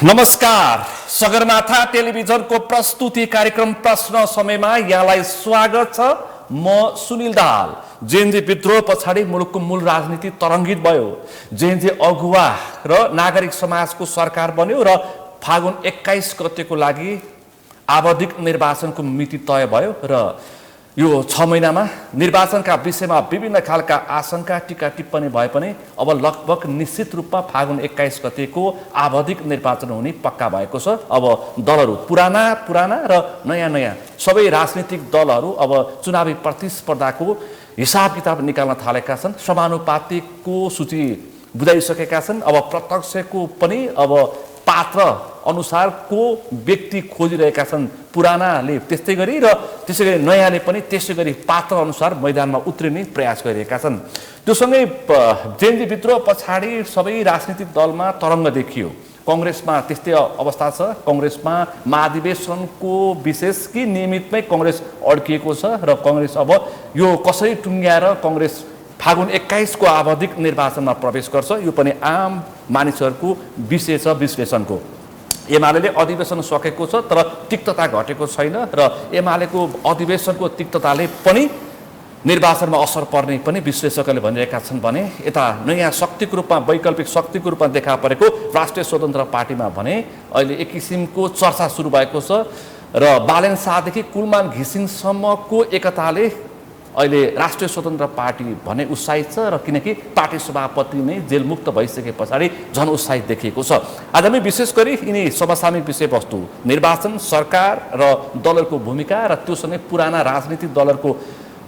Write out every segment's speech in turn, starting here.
नमस्कार, सगरमाथा टेलिभिजनको प्रस्तुति कार्यक्रम प्रश्न समयमा यहाँलाई स्वागत छ। म सुनिल दाहाल। जेएनजी विद्रोह पछाडि मुलुकको मूल राजनीति तरङ्गित भयो। जेएनजी अगुवा र नागरिक समाजको सरकार बन्यो र फागुन 21 गतेको लागि आवधिक निर्वाचनको मिति तय भयो र यो 6 महिनामा निर्वाचनका विषयमा विभिन्न खालका आशंका टीका टिप्पणी भए पनि अब लगभग निश्चित रूपमा फागुन 21 गतेको आवधिक निर्वाचन हुने पक्का भएको छ। अब दलहरू पुराना र नयाँ सबै राजनीतिक दलहरू अब चुनावी प्रतिस्पर्धाको हिसाब किताब निकाल्न थालेका छन्। समानुपातिकको सूची बुझाइसकेका छन्। अब प्रत्यक्षको पनि अब पात्र अनुसारको व्यक्ति खोजिरहेका छन्। पुरानाले त्यस्तै गरी र त्यसै गरी नयाँले पनि त्यसै गरी पात्र अनुसार मैदानमा उत्रिने प्रयास गरिरहेका छन्। त्योसँगै जेएनजी विद्रोह पछाडि सबै राजनीतिक दलमा तरङ्ग देखियो। कङ्ग्रेसमा त्यस्तै अवस्था छ। कङ्ग्रेसमा महाधिवेशनको विशेष कि नियमितमै कङ्ग्रेस अड्किएको छ र कङ्ग्रेस अब यो कसरी टुङ्ग्याएर कङ्ग्रेस फागुन 21 को आवधिक निर्वाचनमा प्रवेश गर्छ, यो पनि आम मानिसहरूको विषय छ विश्लेषणको। एमाले अधिवेशन सकेको छ तर तिक्तता घटेको छैन र एमालेको अधिवेशनको तिक्तताले पनि निर्वाचनमा असर पर्ने पनि विश्लेषकले भनिरहेका छन् भने यता नयाँ शक्तिको रूपमा वैकल्पिक शक्तिको रूपमा देखा परेको राष्ट्रिय स्वतन्त्र पार्टीमा भने अहिले एक किसिमको चर्चा सुरु भएको छ र बालेन शाहदेखि कुलमान घिसिङसम्मको एकताले अहिले राष्ट्रिय स्वतन्त्र पार्टी भने उत्साहित छ र किनकि पार्टी सभापति नै जेलमुक्त भइसके पछाडि झन उत्साहित देखिएको छ। आज हामी विशेष गरी यिनी समसामयिक विषयवस्तु निर्वाचन, सरकार र दलहरूको भूमिका र त्योसँगै पुराना राजनीतिक दलहरूको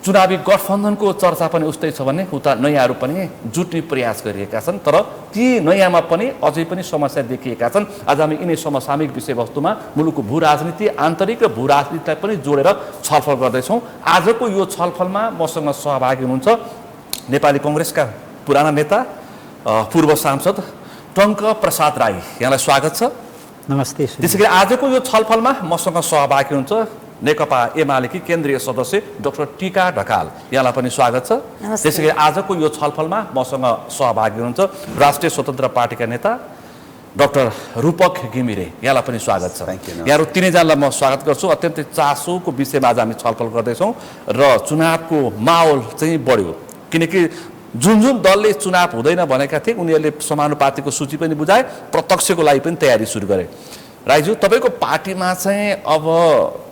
चुनावी गठबन्धनको चर्चा पनि उस्तै छ भने उता नयाँहरू पनि जुट्ने प्रयास गरिएका छन्। तर ती नयाँमा पनि अझै पनि समस्या देखिएका छन्। आज हामी यिनै समसामयिक विषयवस्तुमा मुलुकको भू राजनीति, आन्तरिक र भू राजनीतिलाई पनि जोडेर छलफल गर्दैछौँ। आजको यो छलफलमा मसँग सहभागी हुनुहुन्छ नेपाली कङ्ग्रेसका पुराना नेता पूर्व सांसद टङ्क प्रसाद राई। यहाँलाई स्वागत छ। नमस्ते। त्यसैगरी आजको यो छलफलमा मसँग सहभागी हुन्छ नेकपा एमालेकी केन्द्रीय सदस्य डाक्टर टीका ढकाल। यहाँलाई पनि स्वागत छ। त्यसैगरी आजको यो छलफलमा मसँग सहभागी हुनुहुन्छ राष्ट्रिय स्वतन्त्र पार्टीका नेता डाक्टर रूपक घिमिरे। यहाँलाई पनि स्वागत छ। यहाँहरू तिनैजनालाई म स्वागत गर्छु। अत्यन्तै चासोको विषयमा आज हामी छलफल गर्दैछौँ र चुनावको माहौल चाहिँ बढ्यो किनकि जुन दलले चुनाव हुँदैन भनेका थिए उनीहरूले समानुपातिको सूची पनि बुझाए, प्रत्यक्षको लागि पनि तयारी सुरु गरे। राईजू, तपाईँको पार्टीमा चाहिँ अब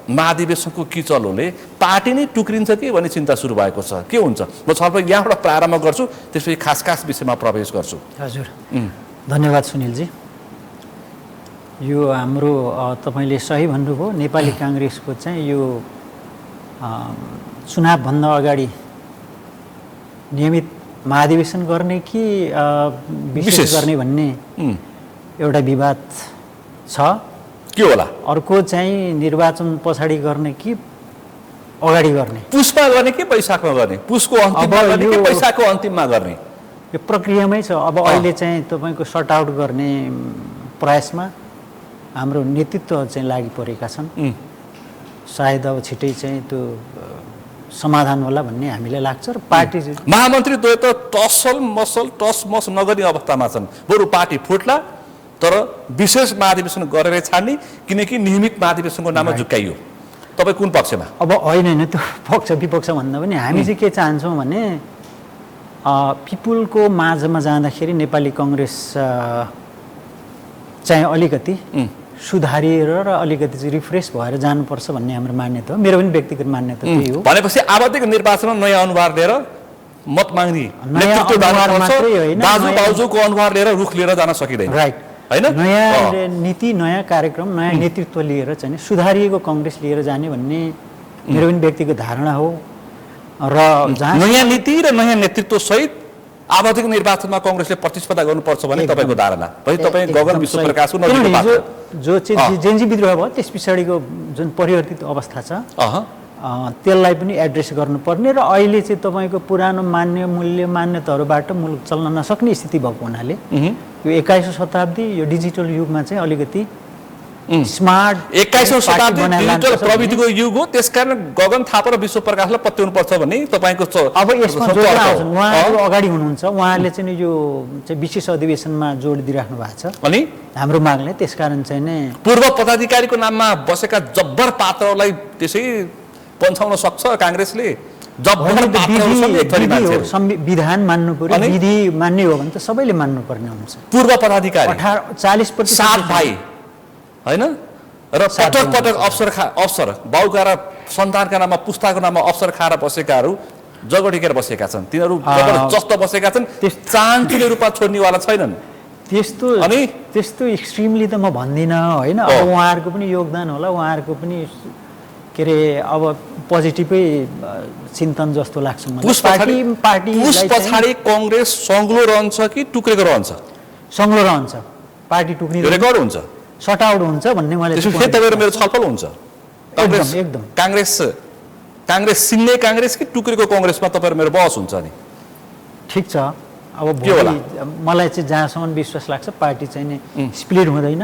महाधिवेशनको किचलोले पार्टी नै टुक्रिन्छ कि भन्ने चिन्ता सुरु भएको छ, के हुन्छ? म छलफल यहाँबाट प्रारम्भ गर्छु, त्यसपछि खास विषयमा प्रवेश गर्छु। हजुर, धन्यवाद सुनिलजी। यो हाम्रो तपाईँले सही भन्नुभयो। नेपाली काङ्ग्रेसको चाहिँ यो चुनावभन्दा अगाडि नियमित महाधिवेशन गर्ने कि विशेष गर्ने भन्ने एउटा विवाद छ। के होला? अर्को चाहिँ निर्वाचन पछाडि गर्ने कि अगाडि गर्ने? पुसमा गर्ने कि वैशाखमा गर्ने? पुसको अन्तिममा गर्ने कि वैशाखको अन्तिममा गर्ने? यो प्रक्रियामै छ। अब अहिले चाहिँ तपाईँको सर्ट आउट गर्ने प्रयासमा हाम्रो नेतृत्व चाहिँ लागि परेका छन्। सायद अब छिटै चाहिँ त्यो समाधान होला भन्ने हामीलाई लाग्छ र पार्टी महामन्त्री द्वय त टसमस नगर्ने अवस्थामा छन्। बरु पार्टी फुट्ला तर विशेष महाधिवेशन गरेर छाड्ने, किनकि नियमित महाधिवेशनको नाममा झुक्काइयो। तपाईँ कुन पक्षमा? अब होइन त्यो पक्ष विपक्ष भन्दा पनि हामी चाहिँ के चाहन्छौँ भने पिपुलको माझमा जाँदाखेरि नेपाली कङ्ग्रेस चाहिँ अलिकति सुधारिएर र अलिकति चाहिँ रिफ्रेस भएर जानुपर्छ भन्ने हाम्रो मान्यता हो। मेरो पनि व्यक्तिगत मान्यता त्यही हो। भनेपछि आवधिक निर्वाचनमा नयाँ अनुहार लिएर मत माग्ने दाजु-बाउजूको अनुहार लिएर रुख लिएर जान सकिँदैन, राइट हैन? नयाँ नीति, नयाँ कार्यक्रम, नयाँ नेतृत्व लिएर चाहिँ सुधारिएको कङ्ग्रेस लिएर जाने भन्ने मेरो पनि व्यक्तिगत धारणा हो। र नयाँ नीति र नयाँ नेतृत्व सहित आवधिक निर्वाचनमा कङ्ग्रेसले प्रतिस्पर्धा गर्नुपर्छ भने तपाईँको धारणा भए तपाईँ गगन विश्वप्रकाशको जो चाहिँ जेएनजी विद्रोह भयो त्यस पछाडिको जुन परिवर्तित अवस्था छ त्यसलाई पनि एड्रेस गर्नुपर्ने र अहिले चाहिँ तपाईँको पुरानो मान्यताहरूबाट मुलुक चल्न नसक्ने स्थिति भएको हुनाले यो 21औं शताब्दी यो डिजिटल युगमा चाहिँ अलिकति स्मार्ट 21औं शताब्दी बनाएर डिजिटल लानुपर्छ प्रविधिको युग हो, त्यसकारण गगन थापा र विश्व प्रकाशलाई पत्याउनुपर्छ भन्ने तपाईँको अब यसमा जोड आउँछन् उहाँहरू अगाडि हुनुहुन्छ, उहाँहरूले चाहिँ यो चाहिँ विशेष अधिवेशनमा जोड दिइराख्नु भएको छ अनि हाम्रो मागले। त्यसकारण चाहिँ नै पूर्व पदाधिकारीको नाममा बसेका जब्बर पात्रलाई त्यसै पन्छाउन सक्छ काङ्ग्रेसले? जब्बर पात्रहरू छन् एक थरी मान्छेहरू। विधान मान्नु पर्यो, विधि मान्ने हो भने त सबैले मान्नुपर्ने हुन्छ। पूर्व पदाधिकारी 40% 7 भाइ हैन र पटक पटक अफसर बाउका र सन्तानका नाममा पुस्ताको नाममा अफसर खाएर बसेकाहरू जगडिकेर बसेका छन्, तिनीहरू जबरजस्त बसेका छन्, चान्चुले रूपमा छोड्नेवाला छैनन्। त्यस्तो एक्सट्रिमली त म भन्दिनँ होइन। अब उहाँहरूको पनि योगदान होला, उहाँहरूको पनि के अरे अब पोजिटिभै चिन्तन जस्तो लाग्छ मलाई। पार्टी पछाडि कङ्ग्रेस सङ्ग्लो रहन्छ कि टुक्रेको रहन्छ? सङ्ग्लो रहन्छ, पार्टी टुक्रिन्छ, रेकर्ड हुन्छ, सट आउट हुन्छ भन्ने मैले तपाईँहरू मेरो छलफल हुन्छ। एकदम काङ्ग्रेस सिन्ने काङ्ग्रेस कि टुक्रेको कङ्ग्रेसमा तपाईँहरू मेरो बहस हुन्छ नि? ठिक छ। अब मलाई चाहिँ जहाँसम्म विश्वास लाग्छ पार्टी चाहिँ नि स्प्लिट हुँदैन।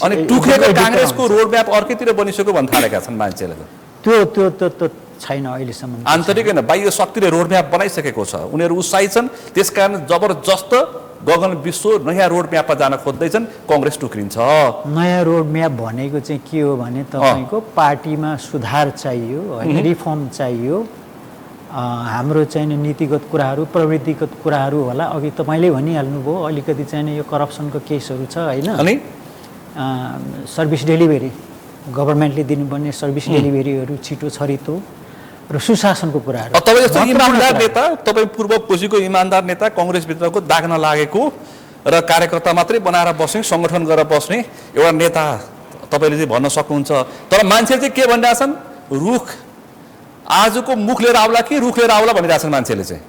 अनि टुक्रेको काङ्ग्रेसको रोडम्याप अर्कैतिर बनिसक्यो भन्न थालेका छन् मान्छेले त। त्यो छैन अहिलेसम्म। आन्तरिक होइन, बाह्य शक्तिले रोडम्याप बनाइसकेको छ, उनीहरू उत्साही छन्, त्यसकारण जबरजस्त गगन विश्व नयाँ रोडम्यापमा जान खोज्दैछन्, कङ्ग्रेस टुक्रिन्छ। नयाँ रोडम्याप भनेको चाहिँ के हो भने तपाईँको पार्टीमा सुधार चाहियो होइन, रिफर्म चाहियो। हाम्रो चाहिँ नीतिगत कुराहरू, प्रवृत्तिगत कुराहरू होला। अघि तपाईँले भनिहाल्नुभयो अलिकति चाहिँ यो करप्सनको केसहरू छ होइन, अनि सर्भिस डेलिभरी गभर्मेन्टले दिनुपर्ने सर्भिस डेलिभरीहरू छिटो छरितो र सुशासनको कुराहरू। तपाईँ जस्तो इमान्दार नेता, तपाईँ पूर्व पुँजीको इमान्दार नेता, कङ्ग्रेसभित्रको दाग्न लागेको र कार्यकर्ता मात्रै बनाएर बस्ने, सङ्गठन गरेर बस्ने एउटा नेता तपाईँले चाहिँ भन्न सक्नुहुन्छ। तर मान्छेले चाहिँ के भनिरहेछन्? रुख आजको मुख लिएर आउला कि रुख लिएर आउला भनिरहेछन् मान्छेले चाहिँ।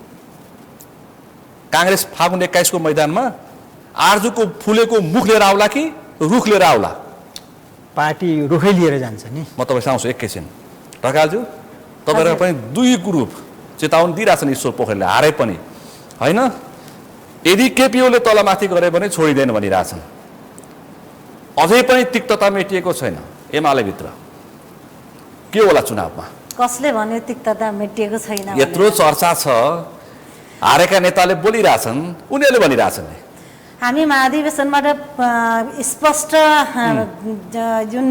काङ्ग्रेस फागुन 21 को मैदानमा आजको फुलेको मुख लिएर आउला कि रुख लिएर आउला? पार्टी रुखै लिएर जान्छ नि। म तपाईँसँग आउँछु एकैछिन। ढकालज्यू, तपाईँहरू पनि दुई ग्रुप चेतावनी दिइरहेछन् ईश्वर पोखरेलले हारे पनि होइन, यदि केपिओले तलमाथि गरे भने छोडिँदैन भनिरहेछन्। अझै पनि तिक्तता मेटिएको छैन एमाले भित्र। के होला चुनावमा? कसले भन्यो तिक्तता मेटिएको छैन? यत्रो चर्चा छ, हारेका नेताले बोलिरहेछन्, उनीहरूले भनिरहेछन् हामी महाधिवेशनबाट स्पष्ट जुन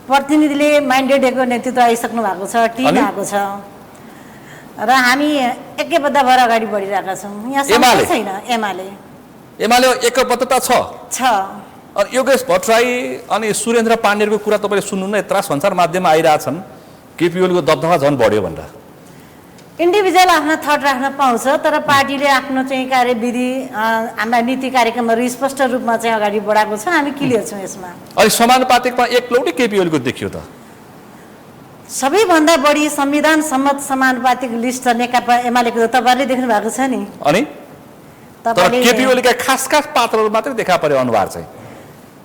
प्रतिनिधिले माइन्डेड दिएको नेतृत्व आइसक्नु भएको छ, टिम आएको छ र हामी एकैबद्ध भएर अगाडि बढिरहेका छौँ। यहाँ समस्या छैन। एमाले एकबद्धता छ। अनि योगेश भट्टराई अनि सुरेन्द्र पाण्डेको कुरा तपाईँले सुन्नु न, यत्र सञ्चार माध्यममा आइरहेछन् केपिओलीको दबदबा झन् बढ्यो भनेर। इन्डिभिजुअल आफ्नो थट राख्न पाउँछ, तर पार्टीले आफ्नो चाहिँ कार्यविधि, हाम्रा नीति कार्यक्रमहरू स्पष्ट रूपमा चाहिँ अगाडि बढाएको छ। हामी क्लियर छौँ यसमा। अनि समानुपातिकमा एकलौटी केपिओलीको देखियो त? सबैभन्दा बढी संविधान सम्मत समानुपातिक लिस्ट नेकपा एमालेको तपाईँले देख्नु भएको छ नि। अनि केपिओलीका खास पात्रहरू मात्रै देखा पर्यो अनुहार चाहिँ।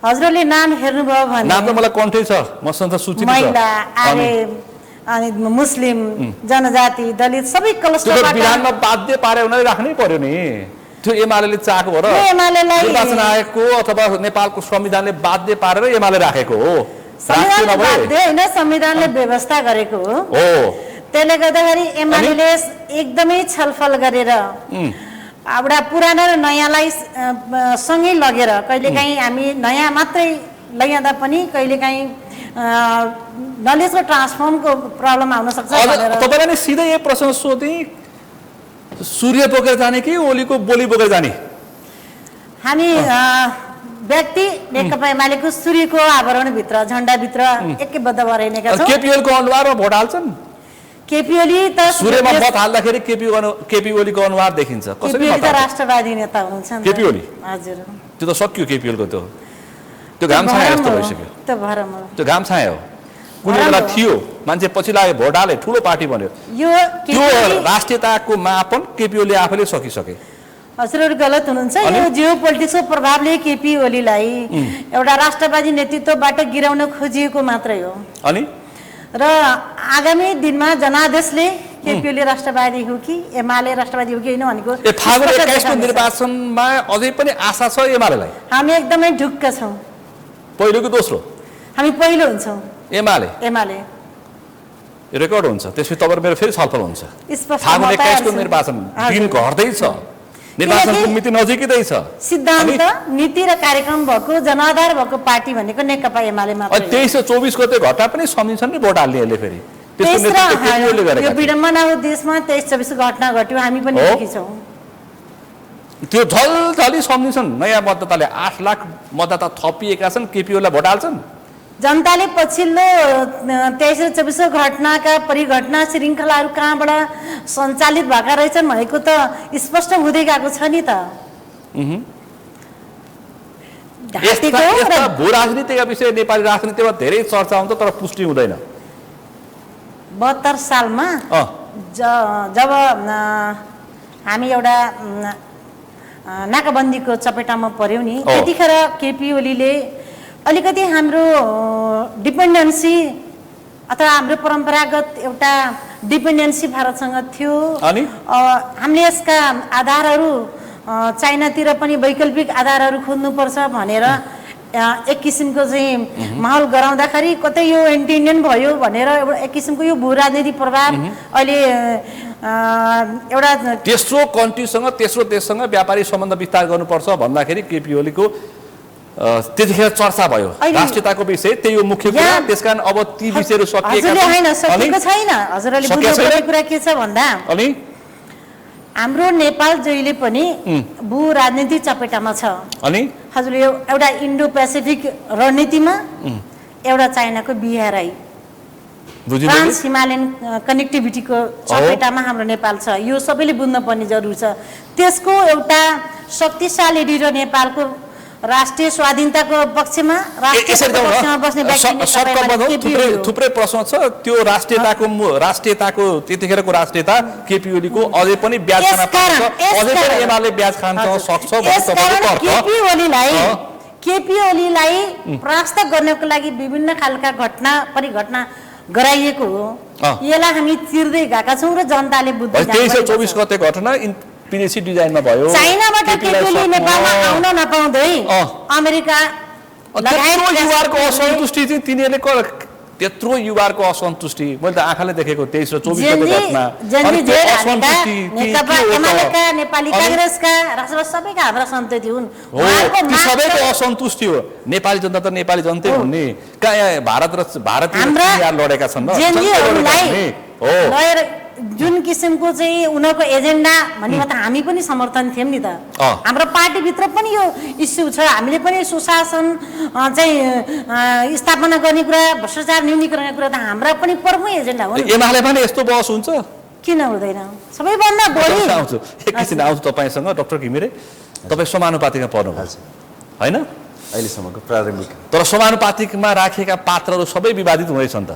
हजुरले नाम हेर्नुभयो भने नाम त मलाई कन्ठै छ, मसँग सूची छ। महिला, आर्य, अनि मुस्लिम, जनजाति, दलित सबै क्लस्टरबाट विधानमा बाध्य पारे उनीहरूले राख्नै पर्यो नि। त्यो एमाले चाहेको हो र निर्वाचन आयोगको अथवा नेपालको संविधानले बाध्य पारेर एमाले राखेको हो। संविधानले व्यवस्था गरेको हो। त्यसले गर्दाखेरि एमाले एकदमै छलफल गरेर एउटा पुरानो र नयाँलाई सँगै लगेर, कहिलेकाहीँ हामी नयाँ मात्रै लैजाँदा पनि कहिलेकाहीँ नलेजको ट्रान्सफर्मको प्रब्लम आउन सक्छ। तपाईँलाई नै सिधै यो प्रश्न सोधेँ, सूर्य बोकेर जाने कि ओलीको बोली बोकेर जाने? हामी व्यक्ति नेकपा एमालेको सूर्यको आवरणभित्र, झन्डाभित्र एकैबद्ध भएर हिँडेका छौँ। केपिओलीको अनुहारमा भोट हाल्छन्? केपिओली त सूर्यमा मत हाल्दाखेरि केपिओलीको अनुहार देखिन्छ। कसरी त राष्ट्रवादी नेता हुनुहुन्छ नि केपिओली? हजुर, त्यो त सक्यो केपिओलीको। त्यो घाम छाया जस्तो भइसक्यो। त्यो घाम छाया हो। कुनै बेला थियो, मान्छे पछि लाग्यो, भोट हाले, ठुलो पार्टी बन्यो। त्यो राष्ट्रियताको मापन केपिओली आफैले सकिसके। हजुरहरू गलत हुनुहुन्छ। यो जियो पोलिटिक्सको प्रभावले केपिओलीलाई एउटा राष्ट्रवादी नेतृत्वबाट गिराउन खोजिएको मात्रै हो। अनि र आगामी दिनमा जनादेशले केपिओली राष्ट्रवादी हो कि एमाले राष्ट्रवादी हो कि होइन भनेको फागुन 21 को निर्वाचनमा अझै पनि आशा छ एमालेलाई? हामी एकदमै ढुक्क छौँ। पहिलोको दोस्रो हामी पहिलो हुन्छौँ एमाले एमाले रेकर्ड हुन्छ, त्यसपछि तपाईँ मेरो फेरि छलफल हुन्छ। स्पष्ट फागुन मत 21 को आइहाल्छ। निर्वाचन दिन हजुर। घट्दैछ, निर्वाचनको मिति नजिकै छ। सिद्धान्त नीति र कार्यक्रम भएको जनाधार भएको पार्टी भनेको नेकपा एमाले मात्र हो। 23 र 24 गते घटा पनि सम्झिन्छन् नि भोट हाल्नेहरूले फेरि त्यसको तेस्रो नेतृत्व केपीओले यो गरेका थिए। विडम्बना हो देशमा 23-24 घटना घट्यो हामी पनि हो। देखी छौँ। त्यो झलझली सम्झिन्छन्। नयाँ मतदाताले 8 लाख मतदाता थपिएका छन्, केपीओलाई भोट हाल्छन्। जनताले पछिल्लो 23 र 24 घटनाका परिघटना श्रृङ्खलाहरू कहाँबाट सञ्चालित भएका रहेछन् भनेको त स्पष्ट हुँदै गएको छ नि त। यस्ता यस्ता भू राजनीतिका विषय नेपाली राजनीतिमा धेरै चर्चा हुन्छ तर पुष्टि हुँदैन। 72 सालमा अँ, जब हामी एउटा नाकाबन्दीको चपेटामा पर्यौँ नि, त्यतिखेर केपी ओलीले अलिकति हाम्रो डिपेन्डेन्सी अथवा हाम्रो परम्परागत एउटा डिपेन्डेन्सी भारतसँग थियो। अनि हामीले यसका आधारहरू चाइनातिर पनि वैकल्पिक आधारहरू खोज्नुपर्छ भनेर एक किसिमको चाहिँ माहौल गराउँदाखेरि कतै यो एन्टी इन्डियन भयो भनेर एक किसिमको यो भू राजनीतिक प्रभाव अहिले एउटा तेस्रो कन्ट्रीसँग तेस्रो देशसँग व्यापारिक सम्बन्ध विस्तार गर्नुपर्छ भन्दाखेरि केपी ओलीको त्यतिखेर चर्चा भयो। राष्ट्रियताको विषय त्यही हो मुख्य कुरा। त्यसकारण अब ती विषयहरू सकिएका हजुरले होइन छन्। सकेको छैन। हजुरले बुझ्नुपर्ने कुरा के छ भन्दा अनि हाम्रो नेपाल जहिले पनि भू राजनीतिक चपेटामा छ। अनि हजुरले एउटा इन्डो पेसिफिक रणनीतिमा एउटा चाइनाको बिहाराई बुझिनु ट्रान्स हिमालयन कनेक्टिभिटीको चपेटामा हाम्रो नेपाल छ। यो सबैले बुझ्न पर्ने जरुरी छ। त्यसको एउटा शक्तिशाली लिडर नेपालको राष्ट्रिय स्वाधीनताको पक्षमा बस्ने व्यक्ति थुप्रै प्रश्न छ। त्यो राष्ट्रियताको त्यतिखेरको राष्ट्रियता केपी ओलीको अझै पनि ब्याज खान सक्छ, अझै पनि एमाले ब्याज खान सक्छ। केपी ओलीलाई परास्त गर्नको लागि विभिन्न खालका घटना परिघटना गराइएको हो। यसलाई हामी चिर्दै गएका छौँ र जनताले बुझ्दै 23 र 24 गते घटना विदेशी डिजाइनमा भयो। चाइनाबाट केपीओली नेपालमा आउन नपाउँदै अमेरिका त्यत्रो युवाहरूको असन्तुष्टि चाहिँ तिनीहरूले त्यत्रो युवाहरूको असन्तुष्टि मैले त आँखाले देखेको 23 र 24 गते घटना। नेकपा एमालेका नेपाली कांग्रेसका राष्ट्रवादी सबैका हाम्रा सन्तति हुन्। ती सबैको असन्तुष्टि हो। नेपाली जनता त नेपाली जनतै हुन् नि। कहाँ यहाँ भारत र भारतीय लडेका छन् जुन किसिमको चाहिँ उनीहरूको एजेन्डा भनेमा त हामी पनि समर्थन थियौँ नि त। हाम्रो पार्टीभित्र पनि यो इस्यु छ। हामीले पनि सुशासन चाहिँ स्थापना गर्ने कुरा, भ्रष्टाचार न्यूनीकरण कुरा त हाम्रा पनि प्रमुख एजेन्डा हो। एमाले पनि यस्तो बहस हुन्छ किन हुँदैन? सबैभन्दा बढी आउँछु एकैछिन आउँछु तपाईँसँग। डाक्टर घिमिरे, तपाईँ समानुपातिकमा पर्नुभएको होइन अहिलेसम्मको प्रारम्भिक, तर समानुपातिकमा राखिएका पात्रहरू सबै विवादित हुँदैछन् त।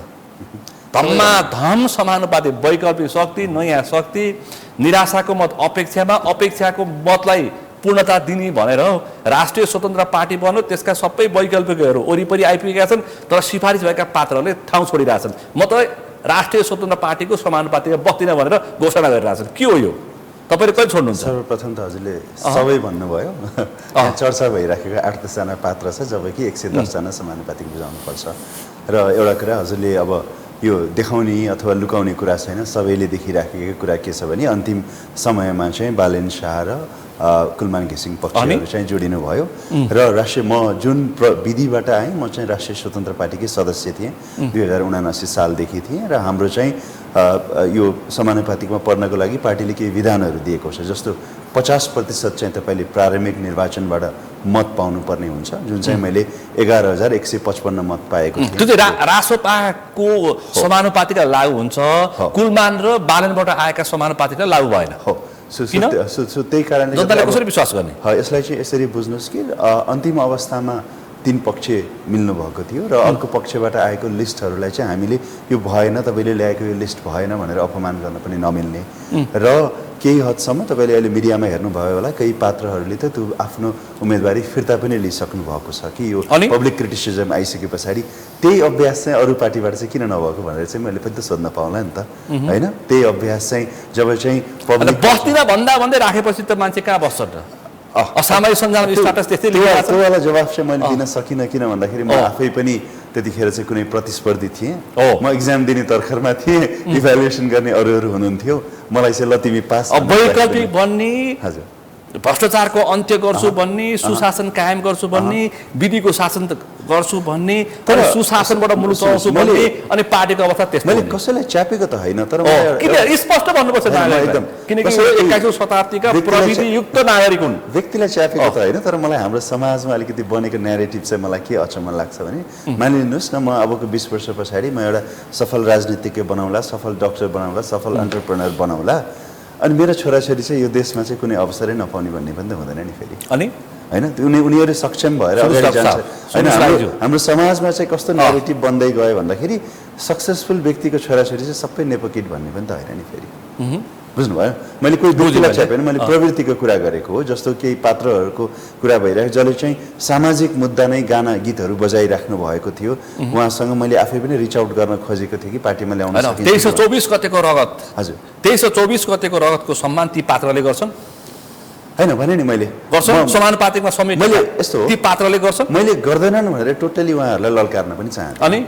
धमाधम समानुपातिक वैकल्पिक शक्ति, नयाँ शक्ति, निराशाको मत अपेक्षामा, अपेक्षाको मतलाई पूर्णता दिने भनेर राष्ट्रिय स्वतन्त्र पार्टी बन्यो। त्यसका सबै वैकल्पिकहरू वरिपरि आइपुगेका छन् तर सिफारिस भएका पात्रहरूले ठाउँ छोडिरहेछन्। म त राष्ट्रिय स्वतन्त्र पार्टीको समानुपातिकमा बस्दिनँ भनेर घोषणा गरिरहेछन्। के हो यो? तपाईँले कहिले छोड्नुहुन्छ? सर्वप्रथम त हजुरले सबै भन्नुभयो। चर्चा भइराखेको 8-10 जना पात्र छ, जबकि 110 जना समानुपातिक बुझाउनुपर्छ। र एउटा कुरा हजुरले अब यो देखाउने अथवा लुकाउने कुरा छैन, सबैले देखिराखेको कुरा के छ भने अन्तिम समयमा चाहिँ बालेन शाह र कुलमान घिसिङ पक्षहरू चाहिँ जोडिनु भयो। र म जुन विधिबाट आएँ, म चाहिँ राष्ट्रिय स्वतन्त्र पार्टीकै सदस्य थिएँ 2079 सालदेखि थिएँ। र हाम्रो चाहिँ यो समानुपातिकमा पर्नको लागि पार्टीले केही विधानहरू दिएको छ, जस्तो 50% चाहिँ तपाईँले प्रारम्भिक निर्वाचनबाट मत पाउनुपर्ने हुन्छ, जुन चाहिँ मैले 11,155 मत पाएको थिएँ। त्यो चाहिँ रासोपाको समानुपातिकलाई लागू हुन्छ, कुलमान र बालनबाट आएका समानुपातिकलाई लागू भएन। हो, त्यही कारणले जनताले कसरी विश्वास गर्ने? यसलाई चाहिँ यसरी बुझ्नुहोस् कि अन्तिम अवस्थामा 3 पक्ष मिल्नु भएको थियो र अर्को पक्षबाट आएको लिस्टहरूलाई चाहिँ हामीले यो भएन, तपाईँले ल्याएको यो लिस्ट भएन भनेर अपमान गर्न पनि नमिल्ने। र केही हदसम्म तपाईँले अहिले मिडियामा हेर्नुभयो होला, केही पात्रहरूले त त्यो आफ्नो उम्मेदवारी फिर्ता पनि लिइसक्नु भएको छ कि यो पब्लिक क्रिटिसिजम आइसके पछाडि त्यही अभ्यास चाहिँ अरू पार्टीबाट चाहिँ किन नभएको भनेर चाहिँ मैले पनि त सोध्न पाउँला नि त, होइन? त्यही अभ्यास चाहिँ जब चाहिँ पब्लिक बस्दिन भन्दै राखेपछि त मान्छे कहाँ बस्छ त? असामयिक सञ्जालमा स्ट्याटस त्यस्तै लेखेको छ। त्यो वाला जवाफ चाहिँ मैले दिन सकिनँ, किन भन्दाखेरि म आफै पनि त्यतिखेर चाहिँ कुनै प्रतिस्पर्धी थिएँ ओ। म इक्जाम दिने तर्खरमा थिएँ इभ्यालुएसन गर्ने अरूहरू हुनुहुन्थ्यो मलाई चाहिँ ल तिमी पास वैकल्पिक बन्ने हजुर भ्रष्टाचारको अन्त्य गर्छु भन्ने सुशासन कायम गर्छु भन्ने विधिको शासन गर्छु भन्ने तर सुशासनबाट मुलुक चलाउँछु भन्ने अनि पार्टीको अवस्था त्यस्तो मैले हुने। कसैलाई च्यापेको त होइन तर किन स्पष्ट भन्नुपर्छ नागरिकलाई? किनकि यो 21औं शताब्दीका प्रविधियुक्त नागरिक हुन्। व्यक्तिलाई च्यापेको त होइन तर मलाई हाम्रो समाजमा अलिकति बनेको न्यारेटिभ चाहिँ मलाई के अचम्म लाग्छ भने मानिलिनुहोस् न म अबको 20 वर्ष पछाडि म एउटा सफल राजनीतिज्ञ बनाउला, सफल डक्टर बनाउला, सफल एन्टरप्रेनर बनाउला अनि मेरो छोराछोरी चाहिँ यो देशमा चाहिँ कुनै अवसरै नपाउने भन्ने पनि त हुँदैन नि फेरि अनि होइन उनीहरू सक्षम भएर अगाडि जान्छ होइन हाम्रो समाजमा चाहिँ कस्तो नेगेटिभ बन्दै गयो भन्दाखेरि सक्सेसफुल व्यक्तिको छोराछोरी चाहिँ सबै नेपोकिट भन्ने पनि त होइन नि फेरि बुझ्नुभयो मैले कोही व्यक्तिलाई छापेन मैले प्रवृत्तिको कुरा गरेको हो जस्तो केही पात्रहरूको कुरा भइरहेको जसले चाहिँ सामाजिक मुद्दा नै गाना गीतहरू बजाइराख्नु भएको थियो उहाँसँग मैले आफै पनि रिच आउट गर्न खोजेको थिएँ कि पार्टीमा ल्याउन सकिन्छ 2324 गतेको रगत हजुर 2324 गतेको रगतको सम्मान ती पात्रले गर्छन् होइन भने नि मैले गर्छन् समानुपातिकमा समेत मैले यस्तो हो ती पात्रले गर्छन् मैले गर्दैनन् भनेर टोटली उहाँहरूलाई ललकार्न पनि चाहन्छु अनि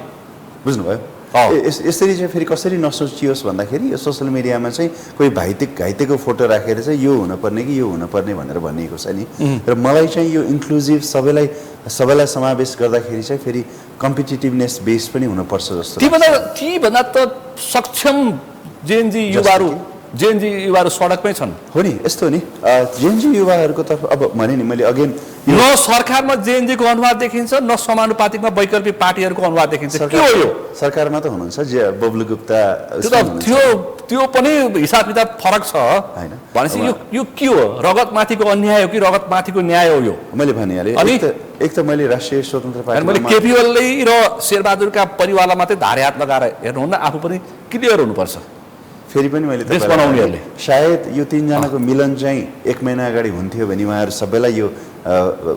बुझ्नुभयो यसरी चाहिँ फेरि कसरी नसोचियोस् भन्दाखेरि यो सोसियल मिडियामा चाहिँ कोही घाइतेको फोटो राखेर चाहिँ यो हुनुपर्ने कि यो हुनुपर्ने भनेर भनिएको छ नि र मलाई चाहिँ यो इन्क्लुजिभ सबैलाई समावेश गर्दाखेरि चाहिँ फेरि कम्पिटिटिभनेस बेस पनि हुनुपर्छ जस्तो ती भन्दा त सक्षम जेएनजी युवाहरू सडकमै छन् हो नि यस्तो हो नि जेएनजी युवाहरूको तर्फ अब भने नि मैले अगेन न सरकारमा जेएनजीको अनुवाद देखिन्छ न समानुपातिकमा वैकल्पिक पार्टीहरूको अनुवाद देखिन्छ के हो यो सरकारमा त हुनुहुन्छ जे बब्लु गुप्ता त्यो पनि हिसाब किताब फरक छ हैन भनेपछि यो के हो रगतमाथिको अन्याय हो कि रगतमाथिको न्याय हो यो मैले भनिहालेँ एक त मैले राष्ट्रिय स्वतन्त्र पार्टी मैले केपीएलले र शेरबहादुरका परिवारलाई मात्रै धारे हात लगाएर हेर्नुहुन्न आफू पनि क्लियर हुनुपर्छ फेरि पनि मैले देश बनाउनेहरूले सायद यो तीनजनाको मिलन चाहिँ 1 महिना अगाडि हुन्थ्यो भने उहाँहरू सबैलाई यो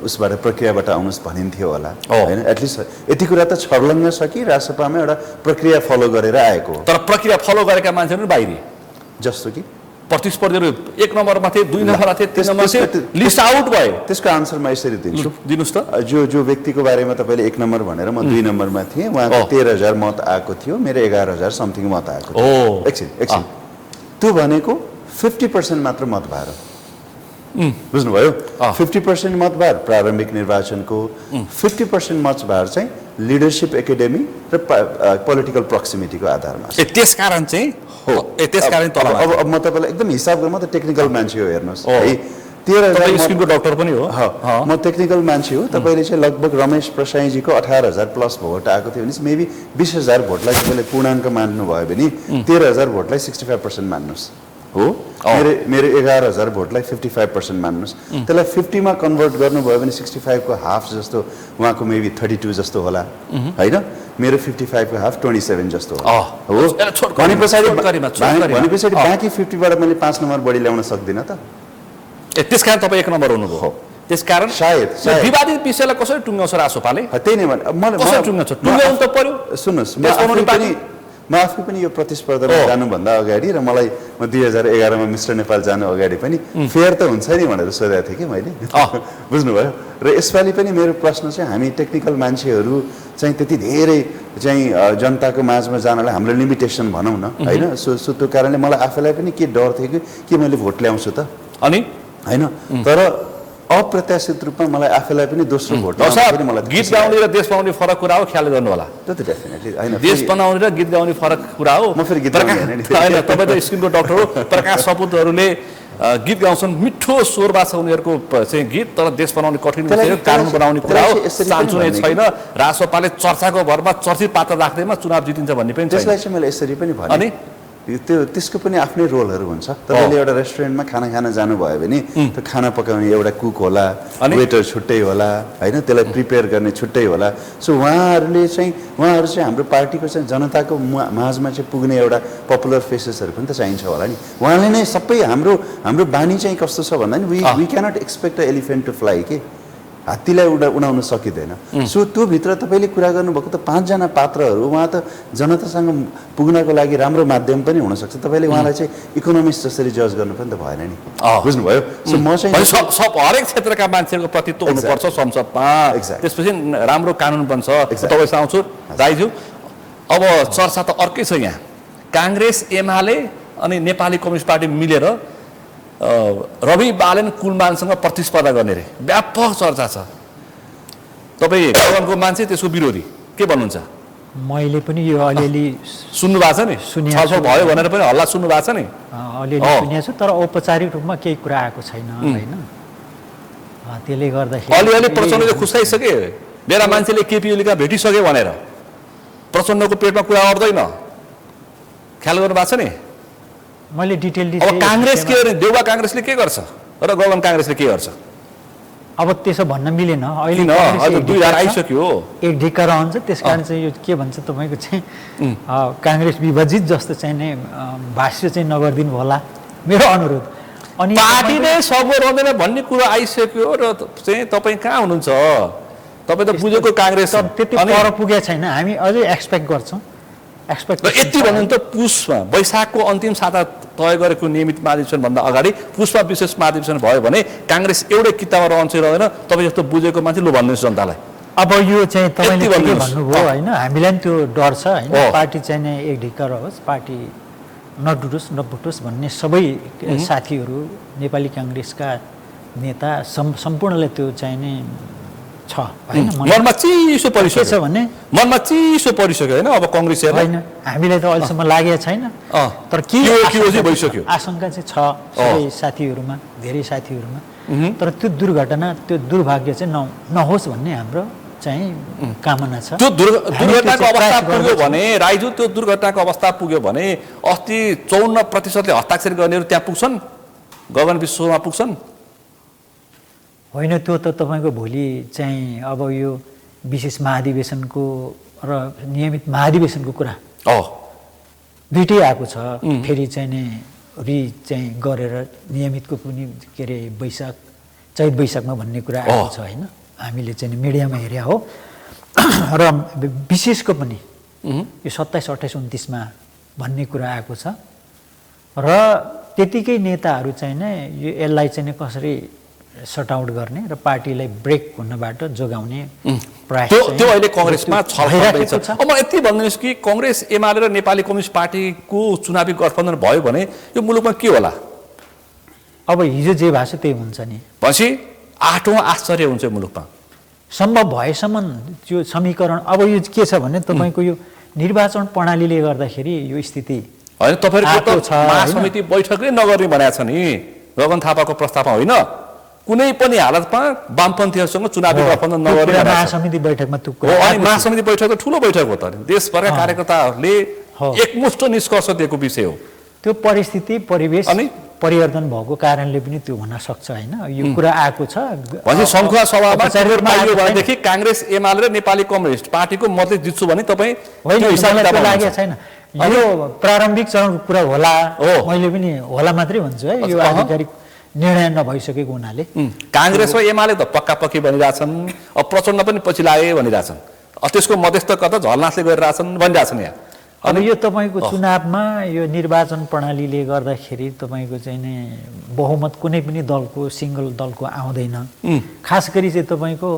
उसबाट प्रक्रियाबाट आउनुहोस् भनिन्थ्यो होला होइन एटलिस्ट यति कुरा त छर्लङ्ग छ कि राजसभामा एउटा प्रक्रिया फलो गरेर आएको हो तर प्रक्रिया फलो गरेका मान्छेहरू बाहिरी जस्तो कि प्रतिस्पर्धीहरू 1 नम्बरमा थिए 2 नम्बरमा थिए 3 नम्बरमा थिए लिस्ट आउट भयो त्यसको आन्सर म यसरी दिन्छु दिनुस् त जो व्यक्तिको बारेमा तपाईले 1 नम्बर भनेर म 2 नम्बरमा थिएँ उहाँको 13000 मत आएको थियो मेरो 11000 समथिङ मत आएको थियो एकछिन त्यो भनेको 50% मात्र मत भएर बुझ्नुभयो 50% मत भएर प्रारम्भिक निर्वाचनको 50% मत भएर चाहिँ लिडरशिप एकाडेमी र पोलिटिकल प्रोक्सिमिटीको आधारमा त्यसकारण चाहिँ हो त्यसकारण तल अब म तपाईलाई एकदम हिसाब गर्न म त टेक्निकल मान्छे हो हेर्नुस् है 13000 स्कुलको डाक्टर पनि हो म टेक्निकल मान्छे हो तपाईले चाहिँ लगभग रमेश प्रसाईजीको 18000 प्लस भोट आएको थियो भने मेबी 20000 भोटलाई तपाईले पूर्णाङ्क मान्नु भयो भने 13000 भोटलाई 65% मान्नुस् हो मेरो 11000 भोटलाई 55% मान्नुस् त्यसलाई 50 मा कन्भर्ट गर्नुभयो भने 65 को हाफ जस्तो उहाँको मेबी 32 जस्तो होला हैन मेरो 55 को हाफ 27 जस्तो हो भनेपछि बाँकी 50 बाट मैले 5 नम्बर बढी ल्याउन सक्दिन त त्यसकारण तपाईँ 1 नम्बर हुनुभयो हो त्यसकारण सायद विवादित विषयलाई कसरी टुङ्गाउँछ रासोपाले त्यही नै मलाई कसरी टुङ्गाउँछ टुङ्गाउनु त पर्यो सुन्नुस् म आफै पनि यो प्रतिस्पर्धामा जानुभन्दा अगाडि र मलाई म 2011 मा मिस्टर नेपाल जानु अगाडि पनि फेयर त हुन्छ नि भनेर सोधेको थिएँ कि मैले बुझ्नुभयो र यसपालि पनि मेरो प्रश्न चाहिँ हामी टेक्निकल मान्छेहरू चाहिँ त्यति धेरै चाहिँ जनताको माझमा जानलाई हाम्रो लिमिटेसन भनौँ न हैन सो त्यो कारणले मलाई आफैलाई पनि के डर थियो कि मैले भोट ल्याउँछु त अनि हैन तर अप्रत्याशित रूपमा मलाई आफैलाई पनि दोस्रो भोट मलाई गीत गाउने र देश बनाउने फरक कुरा हो ख्याल गर्नु होला त्यो त डेफिनेटली हैन देश बनाउने र गीत गाउने फरक कुरा हो म फेरि गीत गाउने हैन तपाई त स्किनको डाक्टर हो प्रकाश सपुतहरूले गीत गाउँछन् मिठो स्वरमा छ उनीहरूको चाहिँ गीत तर देश बनाउने कठिन विषय कानुन बनाउने कुरा हो साँचो नै छैन रासोपाले चर्चाको भरमा चर्चित पात्र राख्दैमा चुनाव जितिन्छ भन्ने पनि त्यसलाई चाहिँ मैले यसरी पनि भने अनि त्यसको पनि आफ्नै रोलहरू हुन्छ तपाईले एउटा रेस्टुरेन्टमा खाना खान जानुभयो भने त्यो खाना पकाउने एउटा कुक होला वेटर छुट्टै होला हैन त्यसलाई प्रिपेयर गर्ने छुट्टै होला सो उहाँहरू चाहिँ हाम्रो पार्टीको चाहिँ जनताको माझमा चाहिँ पुग्ने एउटा पपुलर फेसेसहरू पनि त चाहिन्छ होला नि उहाँले नै सबै हाम्रो बानी चाहिँ कस्तो छ भन्दा नि we cannot expect a elephant to fly के हात्तीलाई उडाउन सकिँदैन। सो त्यो भित्र तपाईँले कुरा गर्नुभएको त 5 जना पात्रहरू, उहाँ त जनतासँग पुग्नको लागि राम्रो माध्यम पनि हुनसक्छ। तपाईँले उहाँलाई चाहिँ इकोनोमिस्ट जसरी जज गर्नु पनि त भएन नि, बुझ्नुभयो? सो म चाहिँ हरेक क्षेत्रका मान्छेहरूको प्रतित्व हुनुपर्छ संसदमा, त्यसपछि राम्रो कानुन बन्छ। तपाईँसँग आउँछु दाइज्यू। अब चर्चा त अर्कै छ यहाँ। काङ्ग्रेस, एमाले अनि नेपाली कम्युनिस्ट पार्टी मिलेर रवि बालेन कुलमानसँग प्रतिस्पर्धा गर्ने रे, व्यापक चर्चा छ। तपाईँ गगनको मान्छे, त्यसको विरोधी, के भन्नुहुन्छ? मैले पनि यो अलिअलि सुन्नु भएको छ नि, छलफल भयो भनेर पनि हल्ला सुन्नु भएको छ नि? अलिअलि सुनेको छु, तर औपचारिक रूपमा केही कुरा आएको छैन होइन। त्यसले गर्दाखेरि अलिअलि प्रचण्डले खुसाइसके, मेरा मान्छेले केपी ओलीका भेटिसक्यो भनेर। प्रचण्डको पेटमा कुरा अट्दैन, ख्याल गर्नु भएको छ नि? मैले डिटेल अब काङ्ग्रेस के गर्ने? देउवा काङ्ग्रेसले के गर्छ र गगन काङ्ग्रेसले के गर्छ? अब त्यसो भन्न मिलेन। अहिले अहिले 2 धार आइसक्यो, एक ढिक्का रहन्छ। त्यस कारण चाहिँ यो के भन्छ तपाईँको चाहिँ काङ्ग्रेस विभाजित जस्तो चाहिँ नै भाष्य चाहिँ नगरिदिनु होला, मेरो अनुरोध। अनि पार्टी नै सगो रहँदैन भन्ने कुरो आइसक्यो र चाहिँ तपाईँ कहाँ हुनुहुन्छ? तपाईँ त बुझेको काङ्ग्रेस त्यति पर पुगेको छैन। हामी अझै एक्सपेक्ट गर्छौँ। यति भन्नु त पुसमा वैशाखको अन्तिम साता तय गरेको नियमित महाधिवेशनभन्दा अगाडि पुसमा विशेष महाधिवेशन भयो भने काङ्ग्रेस एउटै किताबमा रहन्छ रहँदैन? तपाईँ जस्तो बुझेको मान्छे लु भन्नुहोस् जनतालाई। अब यो चाहिँ तपाईँले के भन्नुभयो होइन, हामीलाई पनि त्यो डर छ होइन। पार्टी चाहिँ नै एक ढिक्का रहोस्, पार्टी नडुटोस् नफुटोस् भन्ने सबै साथीहरू, नेपाली काङ्ग्रेसका नेता सम्पूर्णले त्यो चाहिँ नै छ होइन। मनमा चिसो परिसक्यो छ भने मनमा चिसो परिसक्यो होइन? अब कङ्ग्रेसहरूलाई होइन, हामीलाई त अहिलेसम्म लागेको छैन, तर के भइसक्यो आशंका चाहिँ छ सबै साथीहरूमा, धेरै साथीहरूमा। तर त्यो दुर्घटना, त्यो दुर्भाग्य चाहिँ नहोस् भन्ने हाम्रो चाहिँ कामना छ। त्यो दुर्घटनाको अवस्था पुग्यो भने, राइजु त्यो दुर्घटनाको अवस्था पुग्यो भने अस्ति 54%ले हस्ताक्षर गर्नेहरू त्यहाँ पुग्छन्, गगन विश्वमा पुग्छन्? होइन, त्यो त तपाईँको भोलि चाहिँ अब यो विशेष महाधिवेशनको र नियमित महाधिवेशनको कुरा दुइटै आएको छ। फेरि चाहिँ नि चाहिँ गरेर नियमितको पनि के अरे चैत वैशाखमा भन्ने कुरा आएको छ होइन। हामीले चाहिँ मिडियामा हेर्या हो। र विशेषको पनि यो 27, 28, 29मा भन्ने कुरा आएको छ। र त्यतिकै नेताहरू चाहिँ नै यसलाई चाहिँ कसरी सट आउट गर्ने र पार्टीलाई ब्रेक हुनबाट जोगाउने प्रयास त्यो अहिले कङ्ग्रेसमा छलफल छ। अब म यति भन्नुहोस् कि कङ्ग्रेस, एमाले र नेपाली कम्युनिस्ट पार्टीको चुनावी गठबन्धन भयो भने यो मुलुकमा के होला? अब हिजो जे भएको छ त्यही हुन्छ नि। पछि 8औं आश्चर्य हुन्छ मुलुकमा। सम्भव भएसम्म त्यो समीकरण अब यो के छ भने तपाईँको यो निर्वाचन प्रणालीले गर्दाखेरि यो स्थिति होइन। तपाईँहरूको त महासमिति बैठकै नगर्ने भनेको छ नि गगन थापाको प्रस्तावमा, होइन? कुनै पनि हालतमा वामपन्थीहरूसँग चुनावी गठबन्धन नगर्ने महासमिति बैठकमा अनि महासमिति बैठक त ठुलो बैठक हो त, देशभरका कार्यकर्ताहरूले एकमुष्ट निष्कर्ष दिएको विषय हो। त्यो परिस्थिति परिवेश अनि परिवर्तन भएको कारणले पनि त्यो हुन सक्छ होइन। यो कुरा आएको छ। भनेपछि सङ्खुवा सभामा पाइयो भनेदेखि काङ्ग्रेस, एमाले र नेपाली कम्युनिस्ट पार्टीको मतले जित्छु भने तपाईँ लागेको छैन। यो प्रारम्भिक चरणको कुरा होला, मैले पनि होला मात्रै भन्छु है। यो आधिकारिक निर्णय नभइसकेको हुनाले काङ्ग्रेस र एमाले त पक्का पक्की भनिरहेछन्। अब प्रचण्ड पनि पछि लागे भनिरहेछन्। त्यसको मध्यस्थकता झलनाथले गरिरहेछन् भनिरहेछन् यहाँ। अब यो तपाईँको चुनावमा यो निर्वाचन प्रणालीले गर्दाखेरि तपाईँको चाहिँ नै बहुमत कुनै पनि दलको, सिङ्गल दलको आउँदैन। खास गरी चाहिँ तपाईँको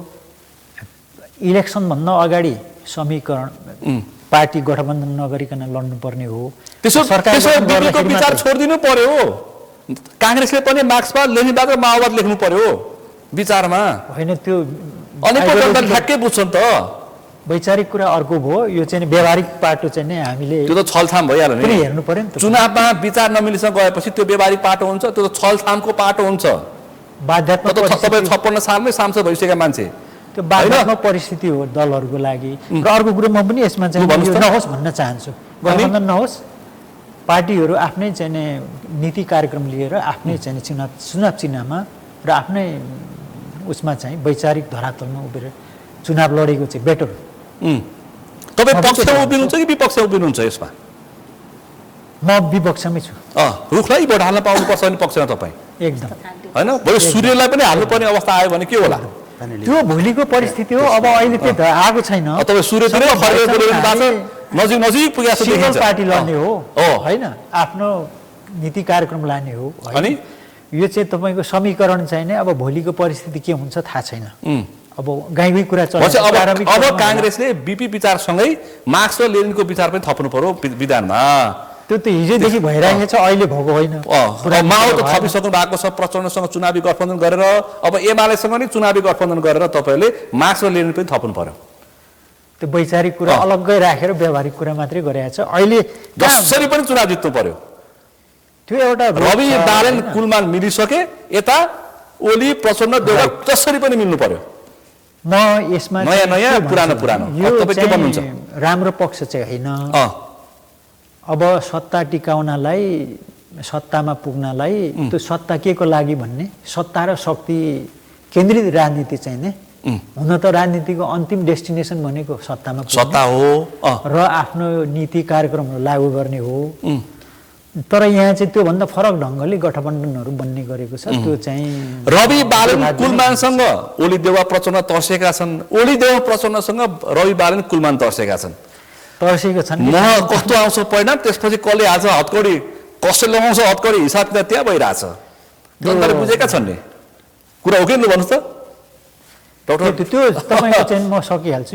इलेक्सनभन्दा अगाडि समीकरण पार्टी गठबन्धन नगरिकन लड्नुपर्ने हो। त्यसो विचार छोडिदिनु पर्यो। काङ्ग्रेसले पनि मार्क्सवाद, लेनिनवाद र माओवाद लेख्नु पर्यो विचारमा, होइन? त्यो अनि ठ्याक्कै बुझ्छन् त। वैचारिक कुरा अर्को भयो, यो चाहिँ व्यावहारिक पाटो चाहिँ नै हामीले त्यो त छलछाम भइहाल्यो नि, हेर्नु पर्यो नि त। चुनावमा विचार नमिलिसँग गएपछि त्यो व्यावहारिक पाटो हुन्छ, त्यो त छलछामको पाटो हुन्छ। बाध्यात्मक तपाईँ 56 सालमै सांसद भइसकेका मान्छे, त्यो बाध्यात्मक परिस्थिति हो दलहरूको लागि। र अर्को कुरो म पनि यसमा चाहिँ नहोस् भन्न चाहन्छु। गठबन्धन नहोस्, पार्टीहरू आफ्नै चाहिँ नीति कार्यक्रम लिएर आफ्नै चाहिँ चुनाव चिन्हमा र आफ्नै उसमा चाहिँ वैचारिक धरातलमा उभिएर चुनाव लडेको चाहिँ बेटर। तपाईँ पक्षमा उभिनुहुन्छ कि विपक्षमा उभिनुहुन्छ यसमा? म विपक्षमै छु। रुखलाई भोट हाल्न पाउनुपर्छ भने पक्षमा तपाईँ एकदम होइन? बरु सूर्यलाई पनि हाल्नुपर्ने अवस्था आयो भने के होला? त्यो भोलिको परिस्थिति हो। अब अहिले त्यो आएको छैन। तपाईँ सूर्यतिर फर्केर बोलिरहनु भएको छ, नजिक नजिक पुगेको छ सिङ्गल देखिन्छ। पार्टी लड्ने हो होइन, आफ्नो नीति कार्यक्रम लाने हो। अनि यो चाहिँ तपाईँको समीकरण चाहिँ नै अब भोलिको परिस्थिति के हुन्छ थाहा छैन। अब गाईकै कुरा भनेपछि चल्छ। अब काङ्ग्रेसले बिपी विचारसँगै मार्क्स र लेनिनको विचार पनि थप्नु पर्यो विधानमा। त्यो त हिजोदेखि भइरहेको छ, अहिले भएको होइन। माओ त थपिसक्नु भएको छ प्रचण्डसँग चुनावी गठबन्धन गरेर, अब एमालेसँग नि चुनावी गठबन्धन गरेर तपाईँले मार्क्स र लेनिन पनि थप्नु पर्यो। त्यो वैचारिक कुरा अलग्गै राखेर व्यावहारिक कुरा मात्रै गरेको छ। अहिले जसरी पनि चुनाव जित्नु पर्यो। त्यो एउटा रवि बालेन कुलमान मिलिसके, यता ओली प्रचण्ड देउडा जसरी पनि मिल्नु पर्यो। म यसमा नयाँ नयाँ पुरानो पुरानो यो तपाईँ के भन्नुहुन्छ? राम्रो पक्ष चाहिँ होइन। अब सत्ता टिकाउनलाई, सत्तामा पुग्नलाई त्यो सत्ता के को लागि भन्ने, सत्ता र शक्ति केन्द्रित राजनीति चाहिँ नि हुन त राजनीतिको अन्तिम डेस्टिनेसन भनेको सत्तामा पुग्नु सत्ता हो र आफ्नो नीति कार्यक्रमहरू लागू गर्ने हो। तर यहाँ चाहिँ त्योभन्दा फरक ढङ्गले गठबन्धनहरू बन्ने गरेको छ। त्यो चाहिँ रवि बालेन कुलमानसँग ओली देउवा प्रचण्ड तर्सेका छन्, ओली देउवा प्रचण्डसँग रवि बालेन कुलमान तर्सेका छन्। तर्सेका छन्। म कस्तो आउँछ परिणाम, त्यसपछि कसले आज हतकडी कसले लगाउँछ हतकडी हिसाब किताब त्यहाँ भइरहेछ। जनताले बुझेका छन् नि कुरा हो कि भन्नुहोस् त डाक्टर? त्यो तपाईँको चाहिँ म सकिहाल्छु।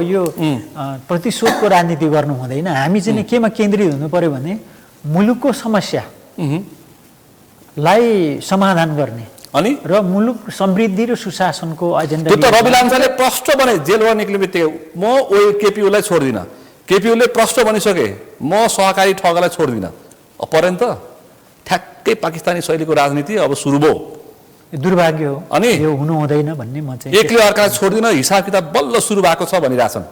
यो प्रतिशोधको राजनीति गर्नु हुँदैन। हामी चाहिँ केमा केन्द्रित हुनु पर्यो भने मुलुकको समस्यालाई समाधान गर्ने अनि र मुलुक समृद्धि र सुशासनको एजेन्डा। त्यो त रवि लामिछाने प्रष्ट बने, जेलबाट निक्ले बित्तिकै म केपीओलाई छोड्दिनँ, केपीओले प्रष्ट बनिसके म सहकारी ठगलाई छोड्दिनँ। परेन त ठ्याक्कै पाकिस्तानी शैलीको राजनीति अब सुरु भयो। दुर्भाग्य हो अनि यो हुनु हुँदैन भन्ने म चाहिँ एकले अर्कालाई छोड्दिन, हिसाब किताब बल्ल सुरु भएको छ भनिरहेछन्।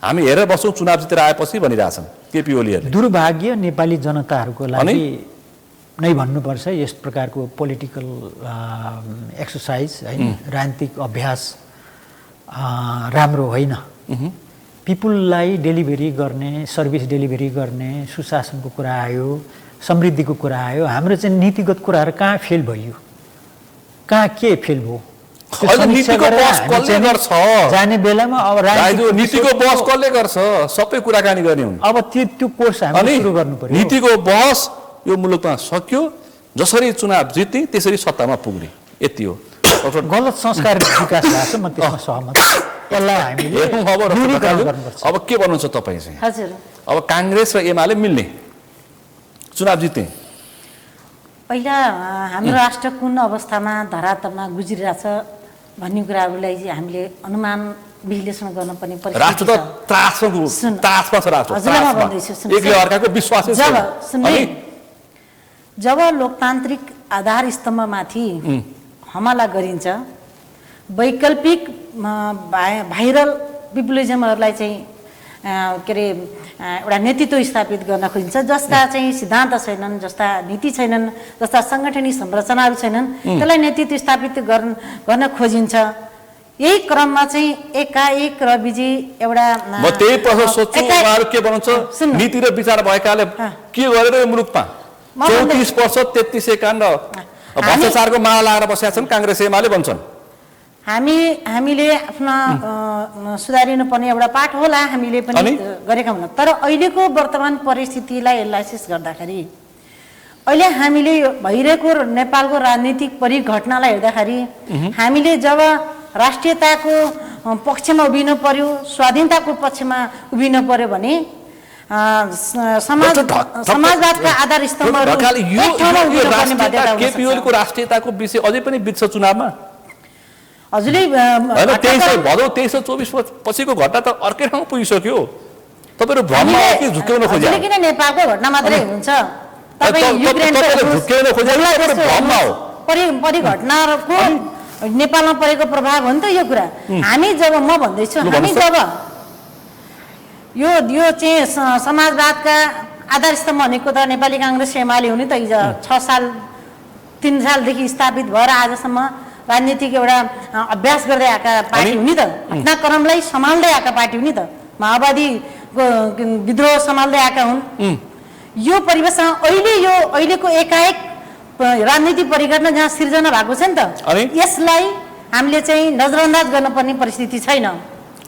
हामी हेरेर बस्छौँ चुनाव जितेर आएपछि भनिरहेछन् केपी ओलीहरूले। दुर्भाग्य नेपाली जनताहरूको लागि नै भन्नुपर्छ यस प्रकारको पोलिटिकल एक्सर्साइज होइन, राजनीतिक अभ्यास राम्रो होइन। पिपुललाई डेलिभरी गर्ने, सर्भिस डेलिभरी गर्ने, सुशासनको कुरा आयो, समृद्धिको कुरा आयो, हाम्रो चाहिँ नीतिगत कुराहरू कहाँ फेल भयो, कहाँ के फेल भयो जाने बेलामा अब नीतिको बहस कसले गर्छ? सबै कुराकानी गर्ने हुन्। अब त्यो कोर्स हामीले सुरु गर्नु पर्यो। नीतिको बहस यो मुलुकमा सक्यो, जसरी चुनाव जित्ने त्यसरी सत्तामा पुग्ने, यति हो। गलत संस्कार विकास भएको छ, म त्यसमा सहमत। यसलाई हामीले अब के भन्नुहुन्छ तपाईँ चाहिँ? हजुर, अब काङ्ग्रेस र एमाले मिल्ने, चुनाव जित्ने, पहिला हाम्रो राष्ट्र कुन अवस्थामा धरातलमा गुज्रिरहेछ भन्ने कुराहरूलाई चाहिँ हामीले अनुमान विश्लेषण गर्नुपर्ने परिस्थिति छ। राष्ट्र त त्रासमा छ। राष्ट्र एकले अर्काको विश्वास जब लोकतान्त्रिक आधार स्तम्भमाथि हमला गरिन्छ, वैकल्पिक भाइरल पिपुलिजमहरूलाई चाहिँ के अरे एउटा नेतृत्व स्थापित गर्न खोजिन्छ, जसका चाहिँ सिद्धान्त छैनन्, जस्ता नीति छैनन्, जस्ता साङ्गठनिक संरचनाहरू छैनन्, त्यसलाई नेतृत्व स्थापित गर्न खोजिन्छ। यही क्रममा चाहिँ एकाएक रविजी एउटा म त्यही प्रश्न सोध्छु, उहाँहरू के भन्नुहुन्छ? नीति र विचार भएकाले के गरेर यो मुलुकमा 34 वर्ष 33 काण्ड भ्रष्टाचारको माला लगाएर बसेका छन् काङ्ग्रेस एमाले भन्छन्। हामीले आफ्ना सुधारिनुपर्ने एउटा पाठ होला, हामीले पनि गरेका हुन। तर अहिलेको वर्तमान परिस्थितिलाई एनालाइसिस गर्दाखेरि, अहिले हामीले भइरहेको नेपालको राजनीतिक परिघटनालाई हेर्दाखेरि हामीले जब राष्ट्रियताको पक्षमा उभिनु पर्यो, स्वाधीनताको पक्षमा उभिनु पर्यो भने समाजवादका आधार स्तम्भहरू केपीओलीको राष्ट्रियताको विषय अझै पनि बित्छ चुनावमा। हजुरले भदौ 2324 पछिको घटना त अर्कै ठाउँ पुगिसक्यो। तपाईँहरू भ्रममा के झुक्याउन खोज्या? किन नेपालको घटना मात्रै हुन्छ? परिघटनाको नेपालमा परेको प्रभाव हो नि त यो कुरा। हामी जब म भन्दैछु, हामी जब यो चाहिँ समाजवादका आधार स्तम्भ भनेको त नेपाली काङ्ग्रेस एमाले हो नि त। हिजो 3 सालदेखि स्थापित भएर आजसम्म राजनीतिक एउटा अभ्यास गर्दै आएका पार्टी हो नि त। घटनाक्रमलाई सम्हाल्दै आएका पार्टी हो नि त। माओवादीको विद्रोह सम्हाल्दै आएका हुन्। यो परिवेशमा अहिलेको एकाएक राजनीतिक परिघटना जहाँ सिर्जना भएको छ नि त, यसलाई हामीले चाहिँ नजरअन्दाज गर्नुपर्ने परिस्थिति छैन।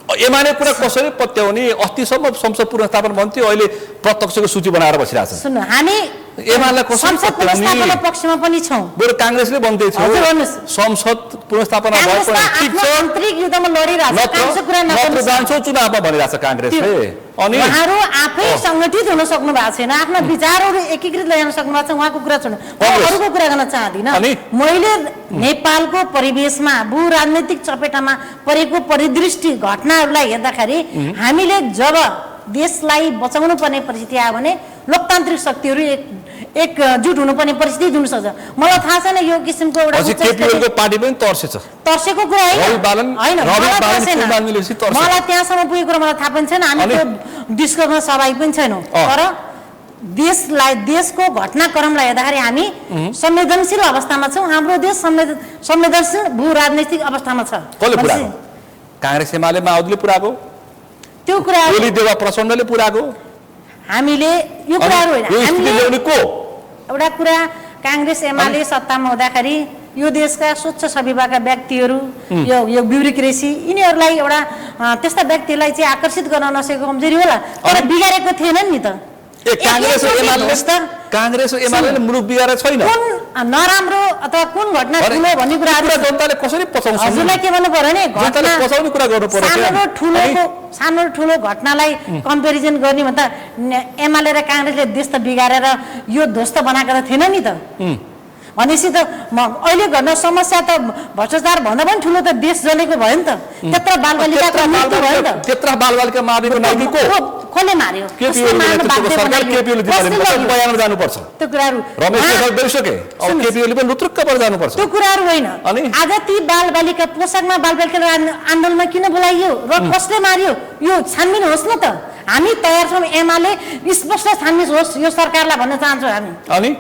एमाले कुरा कसरी पत्याउने? अस्तिसम्म संसद पुनर्स्थापन भन्थ्यो, अहिले प्रत्यक्षको सूची बनाएर बसिरहेछ। सुन्नु, हामी एमाले कसरी संसद पुनर्स्थापना पक्षमा पनि छौँ। बरु काङ्ग्रेसले भन्दै थियो हजुर भन्नुहोस्। संसद पुनर्स्थापना भयो काङ्ग्रेसमा भने ठिक आफ्नो छ, आन्तरिक युद्धमा लडिरहेको छ, काङ्ग्रेसको कुरा नत्र नगर्नुहोस्। जान्छौँ चुनावमा भनिरहेछ काङ्ग्रेसले। अनि उहाँहरू आफै सङ्गठित हुन सक्नु भएको छैन, आफ्ना विचारहरू एकीकृत ल्याउन सक्नु भएको छ, उहाँको कुरा छोड्नु। म अरूको कुरा गर्न चाहदिनँ। मैले नेपालको परिवेशमा भू राजनैतिक चपेटामा परेको परिदृष्टि घटनाहरूलाई हेर्दाखेरि हामीले जब देशलाई बचाउनु पर्ने परिस्थिति आयो भने लोकतान्त्रिक शक्तिहरू एकजुट हुनुपर्ने परिस्थिति हुन सक्छ। मलाई थाहा छैन यो किसिमको एउटा केपीएलको पार्टी पनि तर्सेको कुरा होइन, मलाई त्यहाँसम्म पुगेको कुरा मलाई थाहा पनि छैन। हामी त्यो डिस्कसमा सहभागी पनि छैनौँ, तर देशको घटनाक्रमलाई हेर्दाखेरि हामी संवेदनशील अवस्थामा छौँ। हाम्रो देश संवेदनशील भू राजनैतिक अवस्थामा छ। काङ्ग्रेस एमाले माओवादीले पुऱ्याएको त्यो कुरा देवा प्रचण्डले पुऱ्याएको हामीले यो कुराहरू होइन। एउटा कुरा काङ्ग्रेस एमाले सत्तामा हुँदाखेरि यो देशका स्वच्छ छविका व्यक्तिहरू, यो ब्युरोक्रेसी, यिनीहरूलाई एउटा त्यस्ता व्यक्तिलाई चाहिँ आकर्षित गर्न नसकेको कमजोरी होला, तर बिगारेको थिएनन् नि त। काङ्ग्रेस एमाले मुलुक बिगारेको छैन। कुन नराम्रो अथवा कुन घटना ठुलो भन्ने कुराहरू जनताले कसरी पचाउँछ? हजुरलाई के भन्नु पर्यो भने पचाउने कुरा गर्नु पर्यो। सानो ठुलो घटनालाई कम्पेरिजन गर्ने भन्दा एमाले र काङ्ग्रेसले देश त बिगारेर यो ध्वस्त बनाएको त थिएन नि त। भनेपछि त अहिले घट्ने समस्या त भ्रष्टाचार भन्दा पनि ठुलो त देश जलेको भयो नि त। त्यत्र बालबालिकाको मृत्यु भयो नि त। त्यत्र बालबालिका मारेको नाइकी कसले मार्यो? जानुपर्छ त्यो कुराहरू त्यो कुराहरू होइन। आज ती बालबालिका पोसाकमा बालबालिका आन्दोलनमा किन बोलाइयो र कसले मार्यो यो छानबिन होस् न त। हामी तयार छौँ, एमाले स्पष्ट छानबिन होस् यो सरकारलाई भन्न चाहन्छौँ हामी। अनि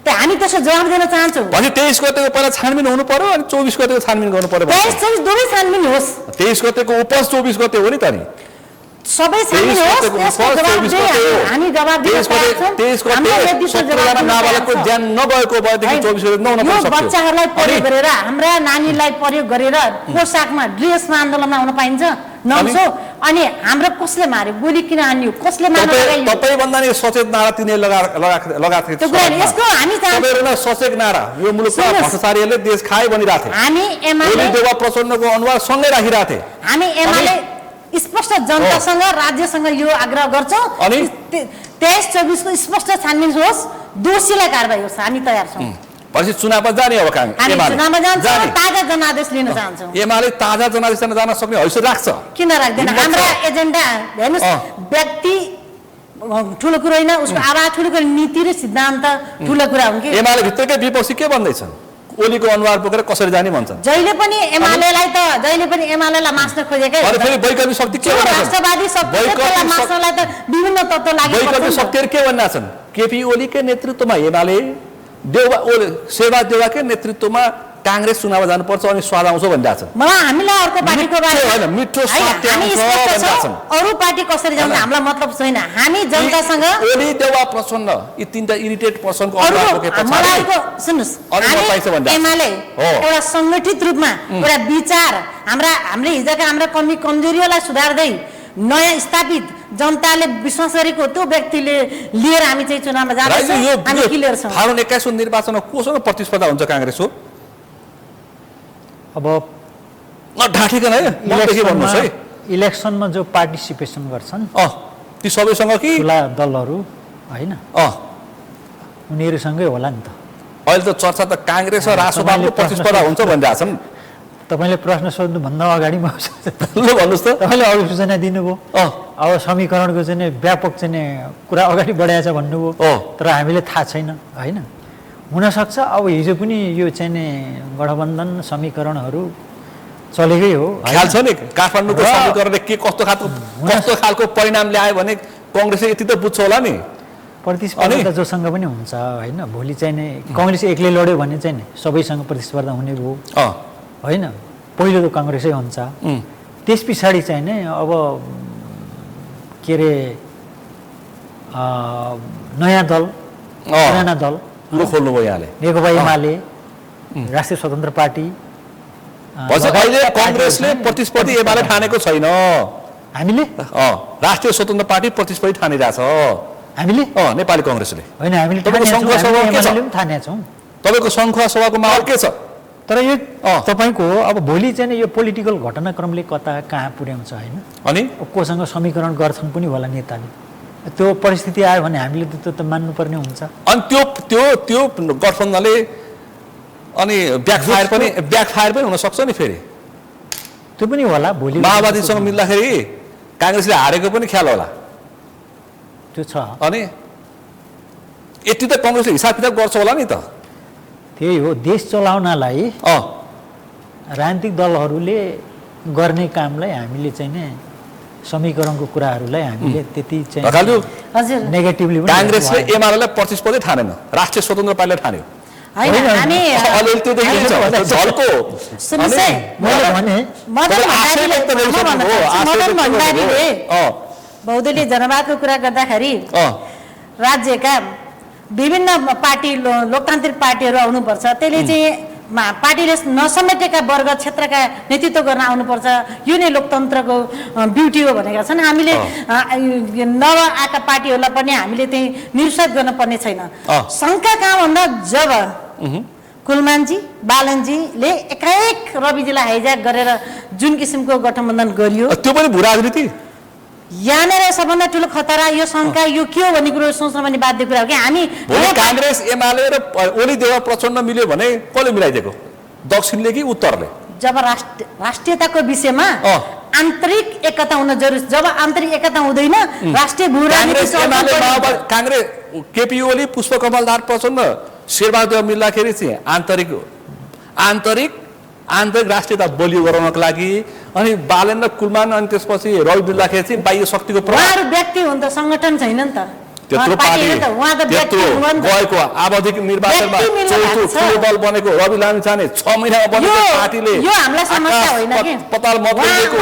हामी त्यसको जवाब दिन चाहन्छौँ। 23 गतेको पहिला छानबिन हुनु पर्यो, अनि 24 गतेको छानबिन गर्नु पर्यो। 23-24 दुवै छानबिन होस्। 23 गतेको उपज 24 गते हो नि त। नि सबै छानबिन होस्, त्यसको जवाब हामी जवाब दिन चाहन्छौँ। हाम्रो नेतृत्व जवाब नाबालकको ज्यान नगएको भएदेखि 24 गते नहुन यो बच्चाहरूलाई प्रयोग गरेर, हाम्रा नानीलाई प्रयोग गरेर पोसाकमा ड्रेसमा आन्दोलनमा आउन पाइन्छ? नहुन्छौ। अनि हाम्रो कसले मार्यो? गोली किन हान्यो? कसले मार्यो? तपाईभन्दा नि सचेत नारा तिनीले लगाएको थियो। यसको हामी चाहन्छौँ सचेत नारा। यो मुलुकमा भ्रष्टाचारीहरूले देश खाए भनिरहेको थियो। हामी एमाले देवा प्रचण्डको अनुहार सँगै राखिरहेको थिए। हामी एमाले स्पष्ट जनतासँग राज्यसँग यो आग्रह गर्छौँ, 23-24 को स्पष्ट छानबिन होस्, दोषीलाई कारबाही होस्। हामी तयार छौँ। पछि चुनावमा जाने अब चुनावमा जान्छौँ, ताजा जनादेश लिन चाहन्छौँ। एमाले ताजा जनादेश जान सक्ने हैसियत राख्छ? किन राख्दैन? हाम्रा एजेन्डा हेर्नुहोस्, व्यक्ति ठुलो कुरो होइन, उसको आवाज ठुलो कुरो, नीति र सिद्धान्त ठुलो कुरा हुन् कि। एमाले भित्रकै विपक्षी के भन्दैछन्? ओलीको अनुहार बोकेर कसरी जाने भन्छन्? जहिले पनि एमालेलाई मास्न खोजेकै। फेरि वैकल्पिक शक्ति के भन्छन्? राष्ट्रवादी शक्तिलाई मास्नलाई त विभिन्न तत्त्व लाग्यो। वैकल्पिक शक्तिहरू के भन्न छन्? केपी ओलीकै नेतृत्वमा एमाले, शेरबहादुर देउवाकै नेतृत्वमा काङ्ग्रेस चुनावमा जानुपर्छ अनि स्वाद आउँछ भनिरहेको छ। मलाई हामीलाई अर्को पार्टीको होइन, मिठो स्वाद आउँछ। अरू पार्टी कसरी जान्छ हामीलाई मतलब छैन। हामी जनतासँग ओली देउवा प्रचण्ड यी तीनटा इरिटेट पर्सनको सुन्नुहोस्, एमाले एउटा सङ्गठित रूपमा एउटा विचार हाम्रो हिजोका हाम्रा कमजोरीहरूलाई सुधार्दै नयाँ स्थापित जनताले विश्वास गरेको त्यो व्यक्तिले लिएर हामी चाहिँ चुनावमा जाँदैछौँ। हामी क्लियर छौँ। फागुन 21 निर्वाचनमा कोसँग प्रतिस्पर्धा हुन्छ काङ्ग्रेसको? अब ढाँटिकन है इलेक्सनमा जो पार्टिसिपेसन गर्छन् ती सबैसँग कि ठुला दलहरू होइन, उनीहरूसँगै होला नि त। अहिले त चर्चा त काङ्ग्रेस र राष्ट्रवादको प्रतिस्पर्धा हुन्छ भनिरहेको छन्। तपाईँले प्रश्न सोध्नुभन्दा अगाडि म भन्नुहोस् त। तपाईँले अरू सूचना दिनुभयो। अब समीकरणको चाहिँ व्यापक चाहिँ कुरा अगाडि बढाएछ भन्नुभयो, तर हामीले थाहा छैन होइन। हुनसक्छ अब हिजो पनि यो चाहिँ गठबन्धन समीकरणहरू चलेकै हो। ख्याल छ नि काठमाडौँको समीकरणले के कस्तो खालको परिणाम ल्यायो भने कङ्ग्रेसले यति त बुझ्छ होला नि। प्रतिस्पर्धा जोसँग पनि हुन्छ होइन। भोलि चाहिँ नि कङ्ग्रेस एक्लै लड्यो भने चाहिँ नि सबैसँग प्रतिस्पर्धा हुने भयो होइन। पहिलो त काङ्ग्रेसै हुन्छ, त्यस पछाडि चाहिँ नि अब के अरे नयाँ दल, पुराना दल खोल्नुभयो यहाँले, नेकपा एमाले, राष्ट्रिय स्वतन्त्र पार्टी अहिले कङ्ग्रेसले प्रतिस्पर्धी एमाले ठानेको छैन, हामीले राष्ट्रिय स्वतन्त्र पार्टी प्रतिस्पर्धी ठानिरहेछ हामीले नेपाली कङ्ग्रेसले। होइन, हामीले तपाईँको सङ्घ सभा के छ? एमाले पनि ठानेका छौँ। तपाईँको सङ्घ सभाको माहौल के छ? तर यो तपाईँको अब भोलि चाहिँ यो पोलिटिकल घटनाक्रमले कता कहाँ पुर्याउँछ होइन, अनि कोसँग समीकरण गर्छन् पनि होला नेताले। त्यो परिस्थिति आयो भने हामीले त मान्नुपर्ने हुन्छ। अनि त्यो गठबन्धनले अनि ब्याकफायर पनि हुन सक्छ नि फेरि। त्यो पनि होला भोलि माओवादीसँग मिल्दाखेरि काङ्ग्रेसले हारेको पनि ख्याल होला। त्यो छ। अनि यति त कङ्ग्रेसले हिसाब किताब गर्छ होला नि त। त्यही हो, देश चलाउनलाई राजनीतिक दलहरूले गर्ने कामलाई हामीले चाहिँ नि समीकरणको कुराहरूलाई हामीले त्यति चाहिँ हजुर नेगेटिभली काङ्ग्रेसले एमालेलाई प्रतिस्पर्धी ठानेन, राष्ट्रिय स्वतन्त्र पार्टीले ठान्यो। बहुदलीय जनवादको कुरा गर्दाखेरि राज्यका विभिन्न पार्टी लोकतान्त्रिक पार्टीहरू आउनुपर्छ। त्यसले चाहिँ पार्टीले नसमेटेका वर्ग क्षेत्रका नेतृत्व गर्न आउनुपर्छ। यो नै लोकतन्त्रको ब्युटी हो भनेका छन्। हामीले नव आएका पार्टीहरूलाई पनि हामीले त्यही निरुत्साहित गर्न पर्ने छैन। शङ्का कहाँ भन्दा जब कुलमानजी बालनजीले एकाएक रविजीलाई हाइज्याक गरेर जुन किसिमको गठबन्धन गरियो, त्यो पनि भू राजनीति। यहाँनिर सबभन्दा ठुलो खतरा यो शङ्का यो के हो भन्ने कुरो सोच्न पनि बाध्य कुरा हो कि हामी काङ्ग्रेस एमाले र ओली देवा प्रचण्ड मिल्यो भने कसले मिलाइदिएको, दक्षिणले कि उत्तरले? जब राष्ट्रियताको विषयमा आन्तरिक एकता हुन जरुरी। जब आन्तरिक एकता हुँदैन राष्ट्रिय भू राजनीति काङ्ग्रेस केपी ओली पुष्पकमल दाहाल प्रचण्ड शेरबहादुर मिल्दाखेरि चाहिँ आन्तरिक राष्ट्रियता बलियो गराउनको लागि अनि बालन र कुलमान अनि त्यसपछि रवि मिल्दाखेरि चाहिँ बाह्य शक्तिको उहाँहरू व्यक्ति हुन् त, सङ्गठन छैन नि त। त्यत्रो पार्टी गएको आवधिक निर्वाचनमा चौथो ठुलो दल बनेको रवि लामिछाने 6 महिनामा बनेको पार्टीले यो हामीलाई समस्या होइन कि पताल मत दिएको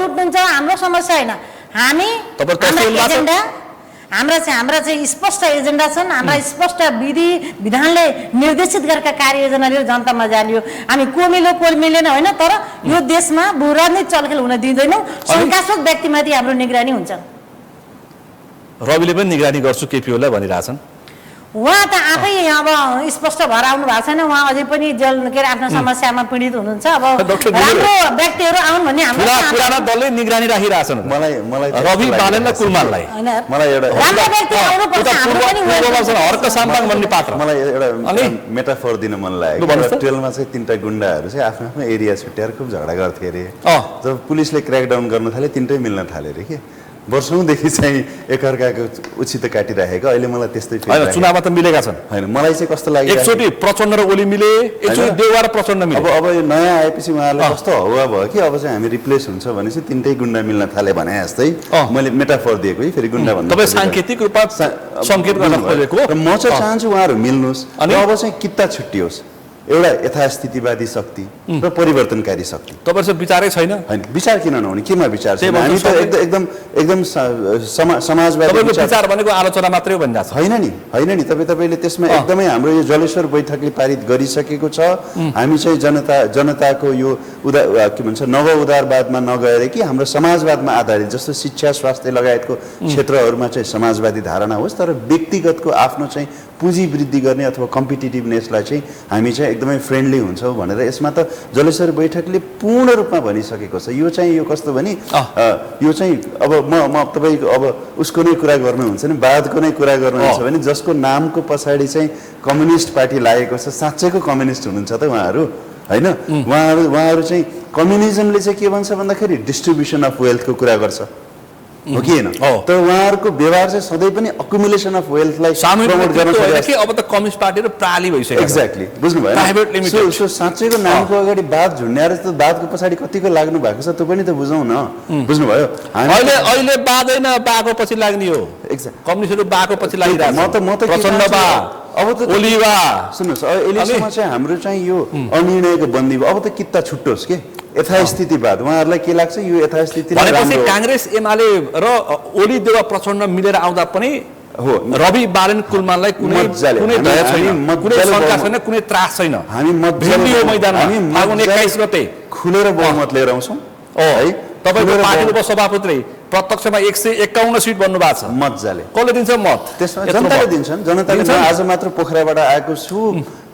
टुट्नुहुन्छ हाम्रो समस्या होइन। हामी हाम्रा चाहिँ स्पष्ट एजेन्डा छन्। हाम्रा स्पष्ट विधि विधानले निर्देशित गरेका कार्ययोजनाले जनतामा जालियो। हामी को मिल्यो को मिलेन होइन, तर यो देशमा भू राजनीति चलखेल हुन दिँदैनौँ। शङ्कास्पद व्यक्तिमाथि हाम्रो निगरानी हुन्छ। रविले पनि निगरानी गर्छु केपी ओलीलाई भनिरहेछन्। उहाँ त आफै अब स्पष्ट भएर आउनु भएको छैन। उहाँ अझै पनि जेल के अरे आफ्नो समस्यामा पीडित हुनुहुन्छ। अब राम्रो व्यक्तिहरू आउन् भन्ने हाम्रो पुराना दलले निगरानी राखिरहेछन्। मलाई रवि बालन र कुलमानलाई मलाई एउटा राम्रो व्यक्ति आउनुपर्छ। हाम्रो पनि हर्क साम्पाङ भन्ने पात्र मलाई एउटा मेटाफोर दिन मन लाग्यो। ट्रेलमा चाहिँ 3टा गुन्डाहरू चाहिँ आफ्नो आफ्नो एरिया छुट्याएर खुब झगडा गर्थे अरे। जब पुलिसले क्र्याकडाउन गर्न थाले 3टै मिल्न थाले अरे के। वर्षौँदेखि चाहिँ एकअर्काको उचित काटिराखेको अहिले मलाई त्यस्तै चुनावमा त मिलेका छन्। होइन, मलाई चाहिँ कस्तो लाग्यो, एकचोटि प्रचण्ड र ओली मिले, एकचोटि देउवा र प्रचण्ड मिले। अब यो नयाँ आएपछि उहाँहरूलाई कस्तो हवा भयो कि अब चाहिँ हामी रिप्लेस हुन्छ भनेपछि 3टै गुन्डा मिल्न थाले भने जस्तै मैले मेटाफोर दिएको है। फेरि गुन्डा भन्दा तपाईँ साङ्केतिक रूपमा सङ्केत गर्न खोजेको। म चाहिँ चाहन्छु उहाँहरू मिल्नुहोस् अनि अब चाहिँ किता छुट्टियोस् एउटा यथास्थितिवादी शक्ति र परिवर्तनकारी शक्ति। तपाईसँग विचारै छैन? होइन, विचार किन नहुने, केमा विचार छैन? हामी त एकदम समाजवादी विचार भनेको आलोचना मात्रै हो भनिरहेको छ। होइन नि तपाईँले त्यसमा एकदमै हाम्रो यो जलेश्वर बैठकले पारित गरिसकेको छ। हामी चाहिँ जनताको यो के भन्छ नव उदारवादमा नगएर कि हाम्रो समाजवादमा आधारित जस्तो शिक्षा स्वास्थ्य लगायतको क्षेत्रहरूमा चाहिँ समाजवादी धारणा होस्, तर व्यक्तिगतको आफ्नो चाहिँ पुँजी वृद्धि गर्ने अथवा कम्पिटिटिभनेसलाई चाहिँ हामी चाहिँ एकदमै फ्रेन्डली हुन्छौँ भनेर यसमा त जलेश्वर बैठकले पूर्ण रूपमा भनिसकेको छ। यो चाहिँ यो कस्तो भने यो चाहिँ अब म तपाईँको अब उसको नै कुरा गर्नुहुन्छ नि, वादको नै कुरा गर्नुहुन्छ भने जसको नामको पछाडि चाहिँ कम्युनिस्ट पार्टी लागेको छ, साँच्चैको कम्युनिस्ट हुनुहुन्छ त उहाँहरू होइन? उहाँहरू चाहिँ कम्युनिजमले चाहिँ के भन्छ भन्दाखेरि डिस्ट्रिब्युसन अफ वेल्थको कुरा गर्छ, हो कि होइन? तर उहाँहरूको व्यवहार चाहिँ सधैँ पनि अकुमुलेसन अफ वेल्थलाई प्रमोट गर्न कि अब त कम्युनिस्ट पार्टी र प्राली भइसक्यो। एक्ज्याक्टली, बुझ्नुभयो? सो साँच्चैको नामको अगाडि वाद झुन्ड्याएर त वादको पछाडि कतिको लाग्नु भएको छ त्यो पनि त बुझौँ न, बुझ्नुभयो? अहिले वाद होइन, बाको पछि लाग्ने हो। एक्ज्याक्ट, कम्युनिस्टहरू बाको पछि लागिरहेको। म त अब त ओलीवा सुन्नुहोस्, अहिलेसम्म चाहिँ हाम्रो चाहिँ यो अनिर्णयको बन्दी भयो। अब त किता छुट्टोस् के यथास्थितिवाद। उहाँहरूलाई के लाग्छ यो यथास्थिति काङ्ग्रेस एमाले र ओली देवा प्रचण्ड मिलेर आउँदा पनि हो रवि बालन कुलमानलाई कुनै मज्जाले, कुनै दया हामी छैन, कुनै मज्जाले शङ्का बहुमत- छैन, कुनै त्रास छैन। हामी भिडियो मैदानमा हामी फागुन मज्जाले 21 गते खुलेर बहुमत लिएर आउँछौँ है तपाईको खुलेर पार्टीको बहुमत- सभापतिले प्रत्यक्षमा 151 सिट भन्नु भएको छ। मज्जाले कसले दिन्छ मत? त्यसमा यत्रो जनताले मत। दिन्छन्। जनताले दिन्छन्? म आज मात्र पोखराबाट आएको छु,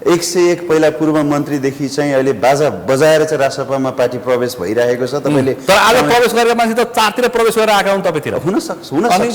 101 पहिला पूर्व मन्त्रीदेखि चाहिँ अहिले बाजा बजाएर चाहिँ राष्ट्रसभामा पार्टी प्रवेश भइरहेको छ। तपाईँले तर आज प्रवेश गरेर मान्छे त चारतिर प्रवेश गरेर आएका हुन् तपाईँतिर। हुनसक्छ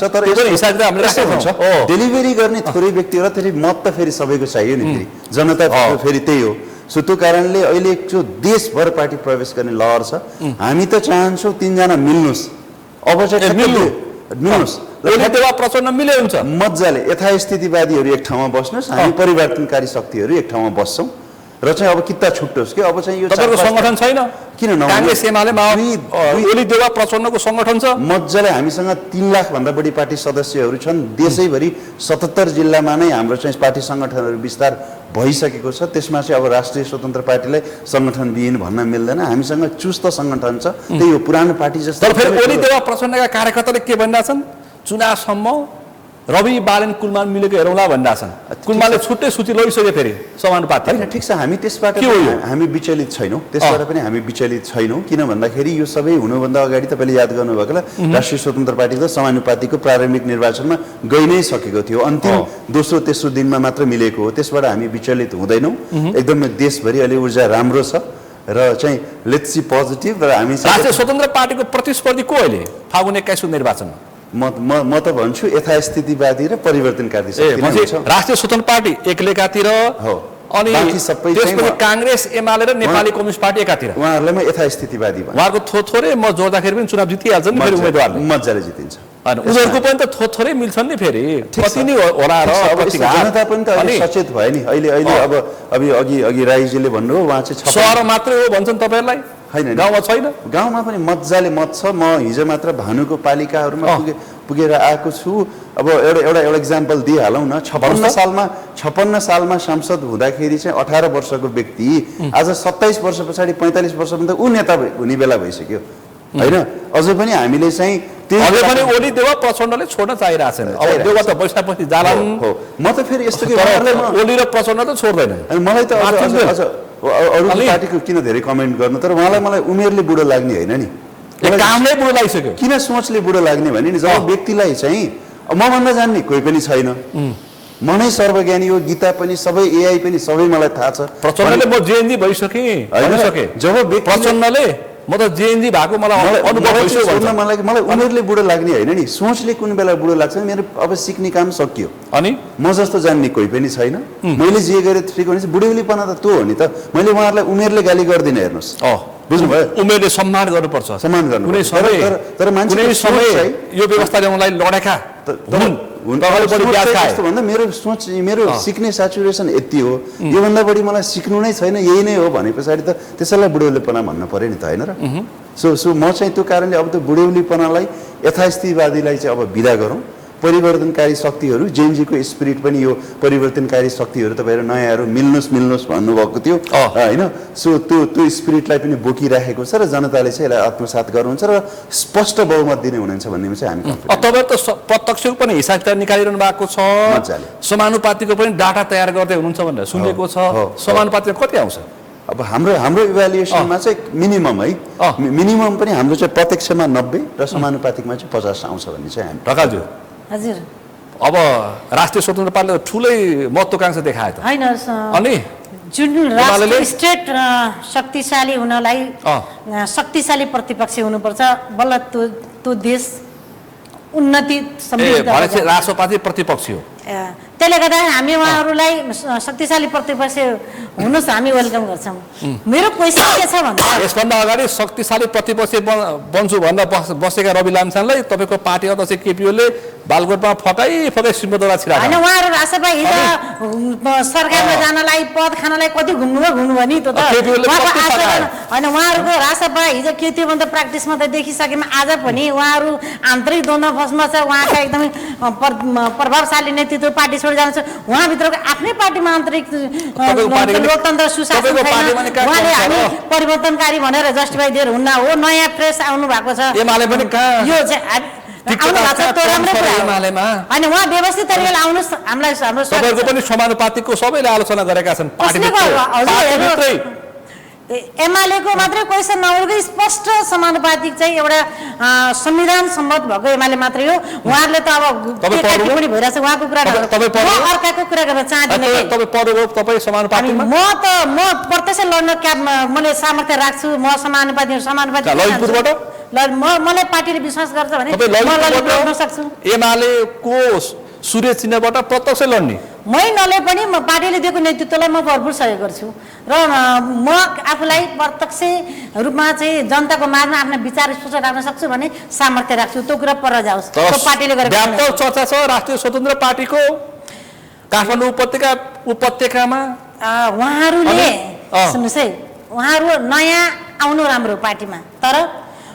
तर त्यो पनि हिसाब किताब हामीले यस्तो राखेको हुन्छ छौँ। हो। डेलिभरी गर्ने थोरै व्यक्ति र फेरि मत त फेरि सबैको चाहियो नि फेरि जनता फेरि त्यही हो। सो त्यो कारणले अहिले जो देशभर पार्टी प्रवेश गर्ने लहर छ, हामी त चाहन्छौँ 3 जना मिल्नुहोस्। अब चाहिँ मिल्नुहोस् ओली देवा प्रचण्ड मिले हुन्छ। मजाले यथास्थितिवादीहरू एक ठाउँमा बस्नुहोस्, हामी परिवर्तनकारी शक्तिहरू एक ठाउँमा बस्छौँ र चाहिँ अब किता छुट्टोस् कि अब चाहिँ यो तपाईँको सङ्गठन छैन? किन नहुने? काङ्ग्रेस एमाले ओली देवा प्रचण्डको सङ्गठन छ। मजाले हामीसँग 3 लाख भन्दा बढी पार्टी सदस्यहरू छन्। देशैभरि 77 जिल्लामा नै हाम्रो चाहिँ पार्टी सङ्गठनहरू विस्तार भइसकेको छ। त्यसमा चाहिँ अब राष्ट्रिय स्वतन्त्र पार्टीलाई सङ्गठनविहीन भन्न मिल्दैन। हामीसँग चुस्त सङ्गठन छ, त्यही हो पुरानो पार्टी जस्तो। तर फेरि ओली देवा प्रचण्डका कार्यकर्ताले के भनिरहेछन्? चुनावसम्म रवि बालन कुलमान मिलेको हेरौँला भनिरहेछन्। कुलमानले छुट्टै सूची लगिसक्यो फेरि समानुपातिक। होइन ठिक छ, हामी त्यसबाट के हो यो? हामी विचलित छैनौँ, त्यसबाट पनि हामी विचलित छैनौँ। किन भन्दाखेरि यो सबै हुनुभन्दा अगाडि तपाईँले याद गर्नुभएको राष्ट्रिय स्वतन्त्र पार्टीको समानुपातिको प्रारम्भिक निर्वाचनमा गइ नै सकेको थियो। अन्तिम दोस्रो तेस्रो दिनमा मात्र मिलेको हो। त्यसबाट हामी विचलित हुँदैनौँ। एकदमै देशभरि अहिले ऊर्जा राम्रो छ र चाहिँ लेट्स सी पोजिटिभ। र हामी राष्ट्रिय स्वतन्त्र पार्टीको प्रतिस्पर्धी को अहिले फागुन 21 निर्वाचनमा? म त भन्छु यथास्थितिवादी र परिवर्तनकारी शक्ति नै हुन्छ। राष्ट्रिय स्वतन्त्र पार्टी एकातिर हो, अनि बाँकी सबै चाहिँ त्यसपछि काङ्ग्रेस एमाले र नेपाली कम्युनिस्ट पार्टी एकातिर। उहाँहरूलाई म यथास्थितिवादी भन्छु। उहाँहरूको थोरै म जोड्दाखेरि पनि चुनाव जितिहाल्छन् नि फेरि उम्मेदवारले। मजाले जितिन्छ। होइन उनीहरूको पनि त थोरै मिल्छन् नि फेरि। कति नै होला र जनता पनि त अहिले सचेत भयो नि। अहिले अब अघि राईजीले भन्नुभयो उहाँ चाहिँ सहर मात्रै हो भन्छन् तपाईँहरूलाई, होइन गाउँमा छैन? गाउँमा पनि मजाले मत छ। म हिजो मात्र भानुको पालिकाहरूमा पुगेर आएको छु। अब एउटा इक्जाम्पल दिइहालौँ न। 56 सालमा सांसद हुँदाखेरि चाहिँ 18 वर्षको व्यक्ति आज 27 वर्ष पछाडि 45 वर्षभन्दा ऊ नेता हुने बेला भइसक्यो होइन। अझै पनि हामीले चाहिँ अझै पनि ओली देवा प्रचण्डले छोड्न चाहिरहेको छैन। अब देवा त बैशाखपछि जालान्। म त फेरि यस्तो कि ओली र प्रचण्ड त छोड्दैन। अनि मलाई त अझ अरू पार्टीको किन धेरै कमेन्ट गर्नु, तर मलाई उमेरले बुढो लाग्ने होइन नि, कामले बुढो लागिसक्यो। किन सोचले बुढो लाग्ने भने नि जब व्यक्तिलाई चाहिँ मभन्दा जान्ने कोही पनि छैन, म नै सर्वज्ञानी हो, गीता पनि सबै एआई पनि सबै मलाई थाहा छ। प्रचण्डले म जेएनजी भइसकेँ जब प्रचण्डले म त जेएनजी भएको मलाई अनुभव भइसक्यो। मलाई उमेरले बुढो लाग्ने होइन नि, सोचले कुन बेला बुढो लाग्छ। मेरो अब सिक्ने काम सकियो। अनि म जस्तो जान्ने कोही पनि छैन। मैले जे गरेँ ठिक हो भने बुढेलीपना त त्यो हो नि त। मैले उहाँहरूलाई उमेरले गाली गर्दिनँ, हेर्नुहोस् बुझ्नुभयो? उमेरले सम्मान गर्नुपर्छ। सम्मान गर्नु कुनै समय यो व्यवस्था ल्याउनलाई लडेका भन्दा मेरो सोच मेरो सिक्ने सेचुरेसन यति हो। योभन्दा बढी मलाई सिक्नु नै छैन, यही नै हो भने पछाडि त त्यसैलाई बुढेलीपना भन्नु पर्यो नि त, होइन र? सो म चाहिँ त्यो कारणले अब त्यो बुढेलीपनालाई यथास्थितिवादीलाई चाहिँ अब विदा गरौँ। परिवर्तनकारी शक्तिहरू जेएनजीको स्पिरिट पनि यो परिवर्तनकारी शक्तिहरू तपाईँहरू नयाँहरू मिल्नुहोस् भन्नुभएको थियो होइन। सो त्यो स्पिरिटलाई पनि बोकिराखेको छ र जनताले चाहिँ यसलाई आत्मसात गर्नुहुन्छ र स्पष्ट बहुमत दिने हुनुहुन्छ भन्नेमा चाहिँ हामी तपाईँ त प्रत्यक्षको पनि हिसाब किताब निकालिरहनु भएको छ, समानुपातिको पनि डाटा तयार गर्दै हुनुहुन्छ भनेर सुनेको छ। समानुपातिको कति आउँछ? अब हाम्रो इभ्यालुएसनमा चाहिँ मिनिमम है, मिनिमम पनि हाम्रो चाहिँ प्रत्यक्षमा 90 र समानुपातिकमा चाहिँ 50 आउँछ भन्ने चाहिँ हामी। ढकालज्यू हजुर, अब राष्ट्रिय स्वतन्त्र पार्टीले ठुलै महत्त्वाकांक्षा देखाए त होइन? अनि जुन स्टेट शक्तिशाली हुनलाई शक्तिशाली प्रतिपक्ष हुनुपर्छ, बल्ल त्यो देश उन्नति समृद्ध राष्ट्रवादी प्रतिपक्ष हो। त्यसले गर्दा हामी उहाँहरूलाई शक्तिशाली प्रतिपक्ष हुनुहोस्, हामी वेलकम गर्छौँ। मेरो क्वेसन के छ भन्दा यसभन्दा अगाडि शक्तिशाली प्रतिपक्ष बन्छु भनेर बसेका रवि लामछानेलाई तपाईँको पार्टी अध्यक्ष केपी ओलीले बालकोटमा फटाइ सिंहदौरा छिराए होइन। उहाँहरू राष्ट्रपति हिजो सरकारमा जानलाई पद खानलाई कति घुम्नुभयो नि, त्यो त होइन। उहाँहरूको राष्ट्रपति हिजो के थियो भने त प्र्याक्टिसमा त देखिसकेमा आज पनि उहाँहरू आन्तरिक द्वन्द्व फस्मा छ। उहाँका एकदमै प्रभावशाली नेतृत्व पार्टी छोडेर जान्छ। उहाँभित्रको आफ्नै पार्टीमा आन्तरिक लोकतन्त्र सुशासन छैन। उहाँले हामी परिवर्तनकारी भनेर जस्टिफाई दिएर हुन्न हो। नयाँ प्रेस आउनु भएको छ। एमाले पनि यो चाहिँ आउनु भएको छ त्यो राम्रो कुरा हो एमालेमा होइन उहाँ व्यवस्थित तरिकाले आउनुहोस् हामीलाई हाम्रो स्वागत तपाईँको छ। पनि समानुपातिकको सबैले आलोचना गरेका छन् कसले गर्यो? हजुर, एमालेको मात्रै क्वेसन नआउनुको स्पष्ट समानुपातिक चाहिँ एउटा संविधान सम्मत भएको एमाले मात्रै हो। उहाँहरूले त अब तपाईँ के पढ्नुभयो? पनि भइरहेछ उहाँको कुरा तपाईँ म पढ्नुभयो? अर्काको कुरा गर्न चाहदिनँ के। तपाईँ पढ्नुभयो, तपाईँ अनि समानुपातिकमा म प्रत्यक्ष लड्न मैले सामर्थ्य राख्छु। म समानुपातिक ललितपुरबाट मलाई पार्टीले विश्वास गर्छ भने तपाईँ म ललितपुर लड्न ललितपुरबाट सक्छु। एमालेको सूर्य चिन्हबाट प्रत्यक्ष लड्ने मै नले पनि म पार्टीले दिएको नेतृत्वलाई म भरपुर सहयोग गर्छु र म आफूलाई प्रत्यक्ष रूपमा चाहिँ जनताको माझमा आफ्नो विचार स्पष्ट राख्न सक्छु भने सामर्थ्य राख्छु। त्यो कुरा पर जाओस् त्यो पार्टीले गरेको छैन। व्यापक चर्चा छ राष्ट्रिय स्वतन्त्र पार्टीको काठमाडौँ उपत्यकामा उहाँहरूले सुन्नुहोस् है, उहाँहरू नयाँ आउनु राम्रो पार्टीमा, तर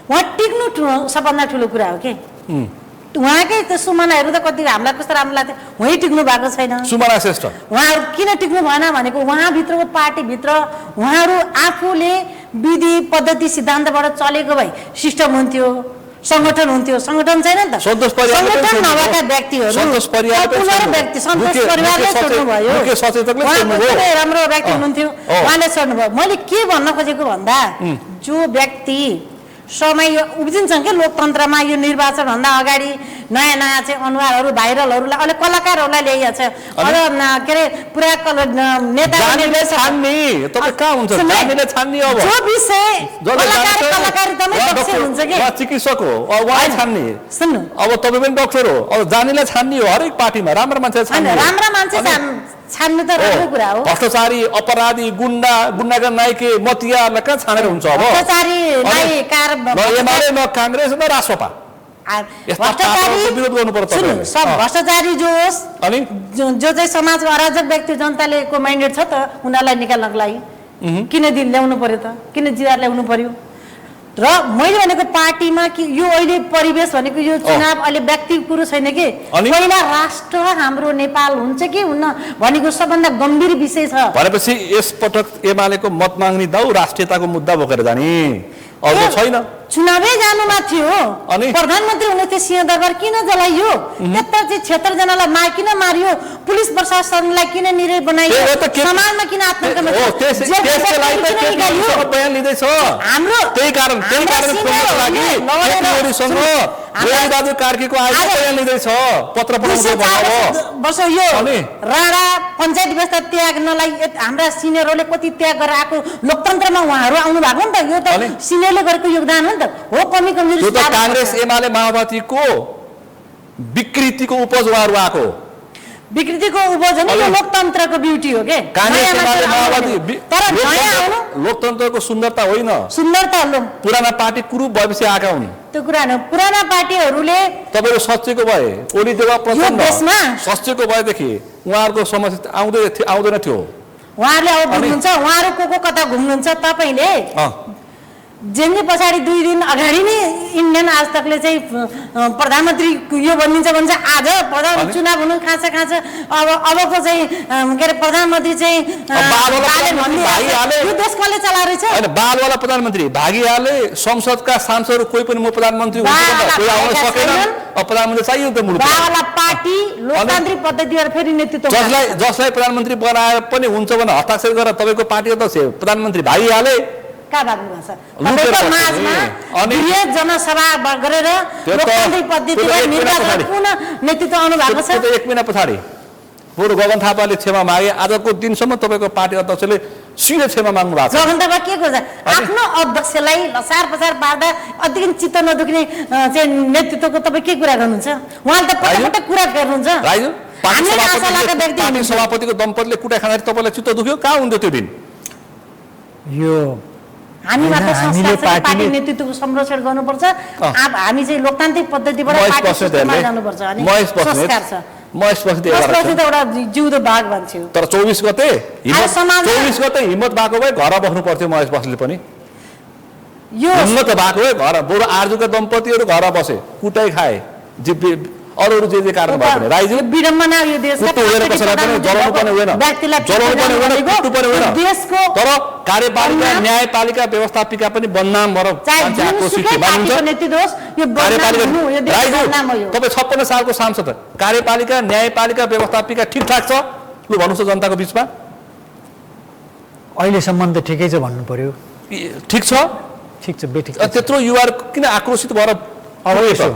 उहाँ टिक्नु सबभन्दा ठुलो कुरा हो कि उहाँकै त्यो सुमनाहरू त कति हामीलाई कस्तो राम्रो लाग्थ्यो, उहीँ टिक्नु भएको छैन। सुमना श्रेष्ठ उहाँहरू किन टिक्नु भएन भनेको उहाँभित्रको पार्टीभित्र उहाँहरू आफूले विधि पद्धति सिद्धान्तबाट चलेको भए सिस्टम हुन्थ्यो, सङ्गठन हुन्थ्यो। सङ्गठन छैन नि त, सन्तोष परियार सङ्गठन नभएका व्यक्तिहरू सन्तोष परियार पपुलर व्यक्ति सन्तोष परिवारले छोड्नुभयो। उहाँ राम्रो व्यक्ति हुनुहुन्थ्यो, उहाँले छोड्नुभयो। मैले के भन्न खोजेको भन्दा जो व्यक्ति समय उब्जिन्छन् क्या लोकतन्त्रमा, यो निर्वाचनभन्दा अगाडि नयाँ नयाँ चाहिँ अनुहारहरू भाइरलहरूलाई अहिले कलाकारहरूलाई ल्याइएको छ। अझ के अरे पुरा नेता जो विषय कलाकार एकदमै दक्ष हुन्छ कि चिकित्सक हो उहाँ छान्ने। सुन्नु अब तपाईँ पनि डक्टर हो, अब जानेलाई छान्ने हो हरेक पार्टीमा राम्रो मान्छे छान्ने हो। राम्रा मान्छे छान्नु त राम्रो कुरा हो। भ्रष्टाचारी अपराधी गुण्डागर नाइके मतियाहरूलाई कहाँ छानेर हुन्छ? अब भ्रष्टाचारीलाई कार एमाले न काङ्ग्रेस न रासपा विरोध गर्नु पर्छ। सब भ्रष्टाचारी जो होस् अनि जो चाहिँ समाजको अराजक व्यक्ति जनताले को माइन्डेड छ त उनीहरूलाई निकाल्नको लागि किन ल्याउनु पर्यो त, किन जिआर ल्याउनु पर्यो? र मैले भनेको पार्टीमा कि यो अहिले परिवेश भनेको यो चुनाव अहिले व्यक्ति कुरो छैन कि पहिला राष्ट्र हाम्रो नेपाल हुन्छ कि हुन्न भनेको सबभन्दा गम्भीर विषय छ। भनेपछि यसपटक एमालेको मत माग्ने दाउ राष्ट्रियताको मुद्दा बोकेर जाने अझ छैन। चुनावै जानुमा थियो, प्रधानमन्त्री हुने थियो, सिंहदरबार किन जलाइयो, त्यत्तर चाहिँ 76 जनालाई किन मारियो, पुलिस प्रशासनलाई किन निरै बनाइयो, समाजमा किन आतंक बयान लिँदैछ हाम्रो त्यही कारण बहादुर कार्कीको बयान लिँदैछ पत्र वर्ष यो राणा पञ्चायत व्यवस्था त्याग नलाई हाम्रा सिनियरहरूले कति त्याग गरेर आएको लोकतन्त्रमा उहाँहरू आउनु भएको नि त, यो त सिनियरले गरेको योगदान हो नि त। हो कमी कमजोरी काङ्ग्रेस एमाले माओवादीको विकृतिको उपज उहाँहरू आएको विकृतिको उपज हो नि, यो लोकतन्त्रको ब्युटी हो के। तर नयाँ आउनु लोकतन्त्रको सुन्दरता होइन, सुन्दरता पुराना पार्टी कुरूप भएपछि आएका हुन्। त्यो कुरा हो, पुराना पार्टीहरूले तपाईँहरू सचेको भए ओली देवा प्रचण्ड सचेको भएदेखि उहाँहरूको समस्या आउँदैन थियो। उहाँहरूले अब बुझ्नुहुन्छ, उहाँहरू को कता घुम्नुहुन्छ। तपाईँले जेन्जी पछाडि 2 दिन अगाडि नै इन्डियन आज तकले चाहिँ प्रधानमन्त्री यो भनिन्छ भन्छ, आज प्रधानमन्त्री चुनाव हुनु खाँच अबको चाहिँ के अरे प्रधानमन्त्री चाहिँ यो देश कसले चलाएर रहेछ? बालवाला प्रधानमन्त्री भागिहाले, संसदका सांसदहरू कोही पनि म प्रधानमन्त्री आउन सकेन, प्रधानमन्त्री चाहियो त मुलुक बालवाला पार्टी लोकतान्त्रिक पद्धतिबाट फेरि नेतृत्व जसलाई प्रधानमन्त्री बनाएर पनि हुन्छ भने हस्ताक्षर गरेर तपाईँको पार्टी अध्यक्ष प्रधानमन्त्री भागिहाले का भाग्नु भएको छ? तपाईँको माझमा बृहत जनसभा गरेर लोकतान्त्रिक पद्धतिबाट निर्वाचन पुनः नेतृत्व आउनु भएको छ। 1 महिना पछाडि बरु गगन थापाले क्षमा मागे, आजको दिनसम्म तपाईँको पार्टी अध्यक्षले सिधै क्षमा माग्नु भएको छ। गगन थापा के गर्छ? आफ्नो अध्यक्षलाई लसार पसार पार्दा अधिक चित्त नदुख्ने चाहिँ नेतृत्वको तपाईँ के कुरा गर्नुहुन्छ? उहाँले त पटक कुरा गर्नुहुन्छ। पार्टी सभापतिको दम्पतिले कुटा खाँदाखेरि तपाईँलाई चित्त दुख्यो? कहाँ हुन्थ्यो त्यो दिन? यो हामी मात्र संस्कार पार्टी नेतृत्वको संरक्षण गर्नुपर्छ। हामी चाहिँ लोकतान्त्रिक पद्धतिबाट पार्टी सिस्टममा जानुपर्छ। अनि संस्कार छ। महेश बस्ती एउटा जिउँदो बाघ मान्छे हो। तर 24 गते हिम्मत भएको भए घर बस्नु पर्थ्यो महेश बस्तीले पनि। यो हिम्मत भएको भए घर बरु आर्जुका दम्पतिहरू घर बसे, कुटाइ खाए, अरू जे जे कारण भए पनि राईजी यो विडम्बना हो यो देशका कुट्नु हुँदैन कसैलाई पनि जलाउनु पनि हुँदैन व्यक्तिलाई जलाउनु पनि हुँदैन कुट्नु पनि हुँदैन देशको तर कार्यपालिका न्यायपालिका व्यवस्थापिका पनि बदनाम भएर चाहे मान्छे आक्रोशित जुनसुकै मानिन्छ पार्टीको नेतृत्व होस् यो बदनाम हुनु यो देशको बदनाम हो यो तपाईँ 56 सालको सांसद कार्यपालिका न्यायपालिका व्यवस्थापिका ठिकठाक छ लु भन्नुहोस् त जनताको बिचमा अहिलेसम्म त ठिकै छ भन्नु पर्यो ठिक छ ठिक छ बेठिक छ। त्यत्रो युवाहरू किन आक्रोशित भएर अब यसो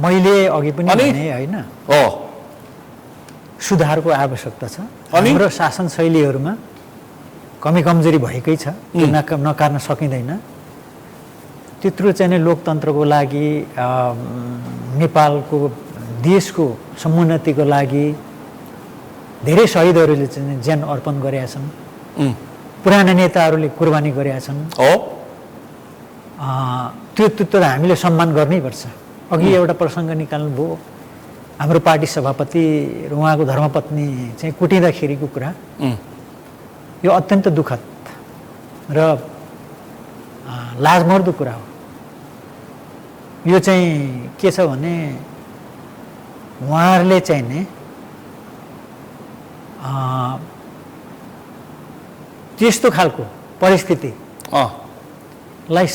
मैले अघि पनि अनि? भने होइन हो सुधारको आवश्यकता छ अनि? हाम्रो शासन शैलीहरूमा कमी कमजोरी भएकै छ त्यो नकार्न सकिँदैन त्यत्रो चाहिँ नै लोकतन्त्रको लागि नेपालको देशको समुन्नतिको लागि धेरै शहीदहरूले चाहिँ ज्यान अर्पण गरेका छन् पुराना नेताहरूले कुर्बानी गरेका छन् हो त्यो हामीले सम्मान गर्नैपर्छ अघि एउटा प्रसङ्ग निकाल्नु भयो हाम्रो पार्टी सभापति र उहाँको धर्मपत्नी चाहिँ कुटिँदाखेरिको कुरा यो अत्यन्त दुःखद र लाजमर्दो कुरा हो यो चाहिँ के छ भने उहाँहरूले चाहिँ नि त्यस्तो खालको परिस्थितिलाई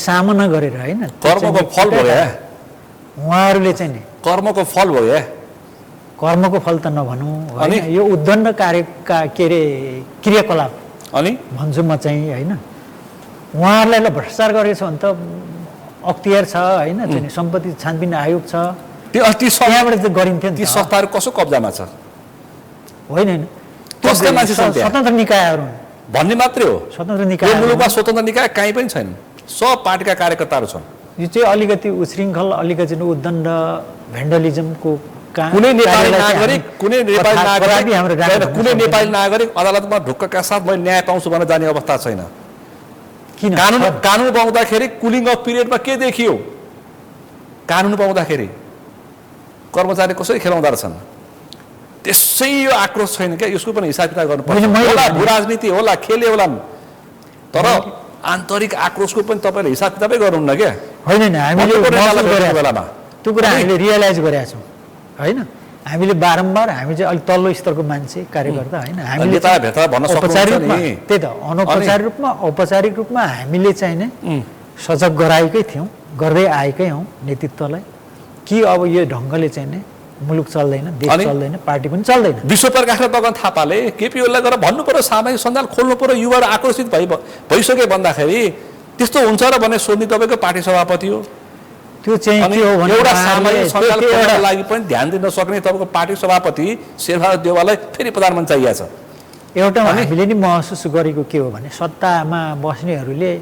सामना गरेर होइन कर्मको फल भयो उहाँहरूले चाहिँ नि कर्मको फल भयो कर्मको फल त नभनौँ अनि? होइन यो उद्दण्ड कार्यका के अरे क्रियाकलाप अनि भन्छु म चाहिँ होइन उहाँहरूलाई ल भ्रष्टाचार गरेछ भने त अख्तियार छ होइन चाहिँ सम्पत्ति छानबिन आयोग छ ती त्यहाँबाट चाहिँ गरिन्थ्यो नि ती त। संस्थाहरू कसो कब्जामा छ होइन होइन कसका मान्छे छन् त्यहाँ? स्वतन्त्र निकायहरू हुन्। भन्ने मात्रै हो स्वतन्त्र यो निकाय मुलुकमा स्वतन्त्र निकाय कहीँ पनि छैन सब पार्टीका कार्यकर्ताहरू छन् यो चाहिँ अलिकति उच्छृङ्खल अलिकति उद्दण्ड भेन्डलिजमको कुनै नेपाली नागरिक कुनै नेपाली नागरिक अदालतमा ढुक्कका साथ मैले न्याय पाउँछु भनेर जाने अवस्था छैन किन कानुन पाउँदाखेरि कुलिङ अफ पिरियडमा के देखियो कानुन पाउँदाखेरि कर्मचारी कसरी खेलाउँदा रहेछन् त्यसै यो आक्रोश छैन क्या यसको पनि हिसाब किताब गर्नुपर्छ होला भू राजनीति होला खेले होला तर आन्तरिक आक्रोशको पनि तपाईँले हिसाब किताबै गर्नुहुन्न क्या होइन हामीले बेलामा त्यो कुरा हामीले रियलाइज गरेका छौँ होइन हामीले बारम्बार हामी चाहिँ अलिक तल्लो स्तरको मान्छे कार्यकर्ता होइन हामीले औपचारिक रूपमा त्यही त अनौपचारिक रूपमा औपचारिक रूपमा हामीले चाहिँ नै सजग गराएकै थियौँ गर्दै आएकै हौँ नेतृत्वलाई कि अब यो ढङ्गले चाहिँ नै मुलुक चल्दैन देश चल्दैन पार्टी पनि चल्दैन विश्व प्रकाश र बगन थापाले केपी ओलीलाई गएर भन्नु पर्यो सामाजिक सञ्जाल खोल्नु पर्यो युवाहरू आकर्षित भइसके भन्दाखेरि त्यस्तो हुन्छ र भने सोध्ने तपाईँको पार्टी सभापति हो त्यो चाहिँ के हो भने एउटा सामाजिक सञ्जाल खोल्नको लागि पनि ध्यान दिन सक्ने तपाईँको पार्टी सभापति शेरबहादुर देउवालाई फेरि प्रधानमन्त्री चाहिएको छ एउटा हामीले नि महसुस गरेको के हो भने सत्तामा बस्नेहरूले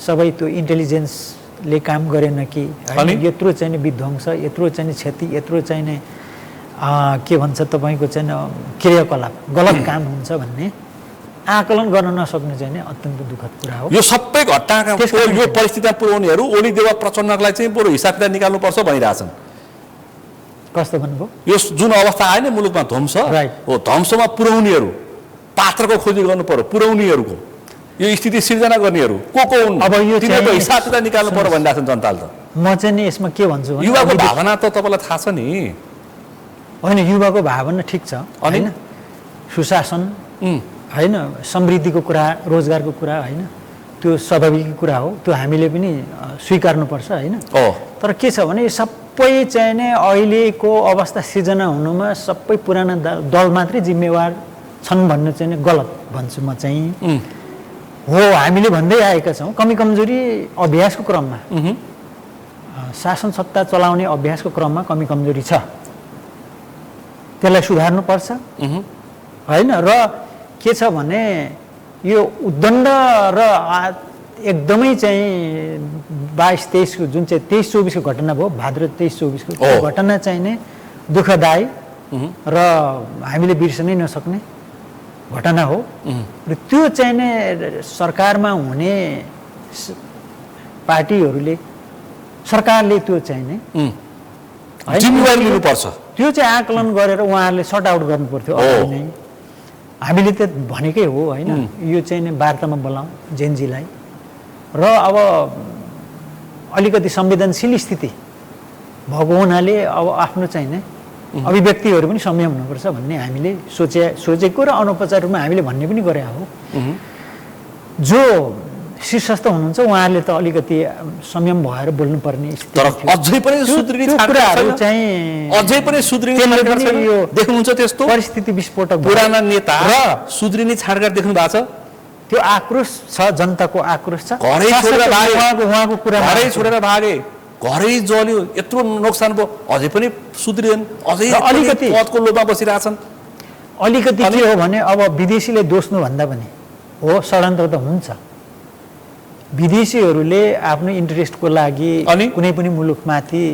सबै त्यो इन्टेलिजेन्सले काम गरेन कि यत्रो चाहिँ नि विध्वंस यत्रो चाहिँ नि क्षति यत्रो चाहिँ नि के भन्छ तपाईँको चाहिँ क्रियाकलाप गलत काम हुन्छ भन्ने आकलन गर्न नसक्ने चाहिँ अत्यन्त दुःखद कुरा हो यो सबै घटनाका यो परिस्थितिमा पुर्याउनेहरू ओली देवा प्रचण्डलाई चाहिँ बरु हिसाब किताब निकाल्नुपर्छ भनिरहेछन् कस्तो भन्नुभयो यो जुन अवस्था आयो नि मुलुकमा ध्वंस हो ध्वंसमा पुर्याउनेहरू पात्रको खोजी गर्नु पर्यो पुर्याउनेहरूको यो स्थिति सिर्जना गर्नेहरू को हुन् अब यो तिनीहरूको हिसाब किताब निकाल्नु पर्यो भनिरहेछन् जनताले त म चाहिँ नि यसमा के भन्छु भने युवाको भावना त तपाईँलाई थाहा छ नि होइन युवाको भावना ठिक छ होइन सुशासन होइन समृद्धिको कुरा रोजगारको कुरा होइन त्यो स्वाभाविक कुरा हो त्यो हामीले पनि स्वीकार्नुपर्छ होइन तर के छ भने सबै चाहिँ नै अहिलेको अवस्था सिर्जना हुनुमा सबै पुराना दल मात्रै जिम्मेवार छन् भन्नु चाहिँ गलत भन्छु म चाहिँ हो हामीले भन्दै आएका छौँ कमी कमजोरी अभ्यासको क्रममा शासन सत्ता चलाउने अभ्यासको क्रममा कमी कमजोरी छ त्यसलाई सुधार्नुपर्छ होइन र के छ भने यो उद्दण्ड र एकदमै चाहिँ 22-23को जुन चाहिँ 23-24को घटना भयो भाद्र 23-24को घटना चाहिँ नै दुःखदायी र हामीले बिर्सनै नसक्ने घटना हो र त्यो चाहिँ नै सरकारमा हुने पार्टीहरूले सरकारले त्यो चाहिँ नै जिम्मेवारी लिनुपर्छ त्यो चाहिँ आकलन गरेर उहाँहरूले सर्ट आउट गर्नु पर्थ्यो अगाडि नै हामीले त भनेकै हो होइन यो चाहिँ नि वार्तामा बोलाउँ जेनजीलाई र अब अलिकति संवेदनशील स्थिति भएको हुनाले अब आफ्नो चाहिने अभिव्यक्तिहरू पनि संयम हुनुपर्छ भन्ने हामीले सोचेको र अनौपचारिक रूपमा हामीले भन्ने पनि गरे हो। जो शीर्षस्थ हुनुहुन्छ उहाँहरूले त अलिकति संयम भएर बोल्नुपर्ने स्थिति तर अझै पनि सुध्रिने कुराहरू चाहिँ अझै पनि सुध्रिने यो देख्नुहुन्छ त्यस्तो परिस्थिति विस्फोटक पुराना नेता र सुध्रिने छाडगाड देख्नु भएको छ? त्यो आक्रोश छ, जनताको आक्रोश छ। घरै छोडेर भागे, उहाँको कुरा घरै छोडेर भागे, घरै जल्यो, यत्रो नोक्सान भयो, अझै पनि सुध्रिएन, अझै अलिकति पदको लोभमा बसिरहेछन्। अलिकति के हो भने अब विदेशीले दोष्नु भन्दा पनि हो षड्यन्त्र त हुन्छ। विदेशीहरूले आफ्नो इन्ट्रेस्टको लागि कुनै पनि मुलुकमाथि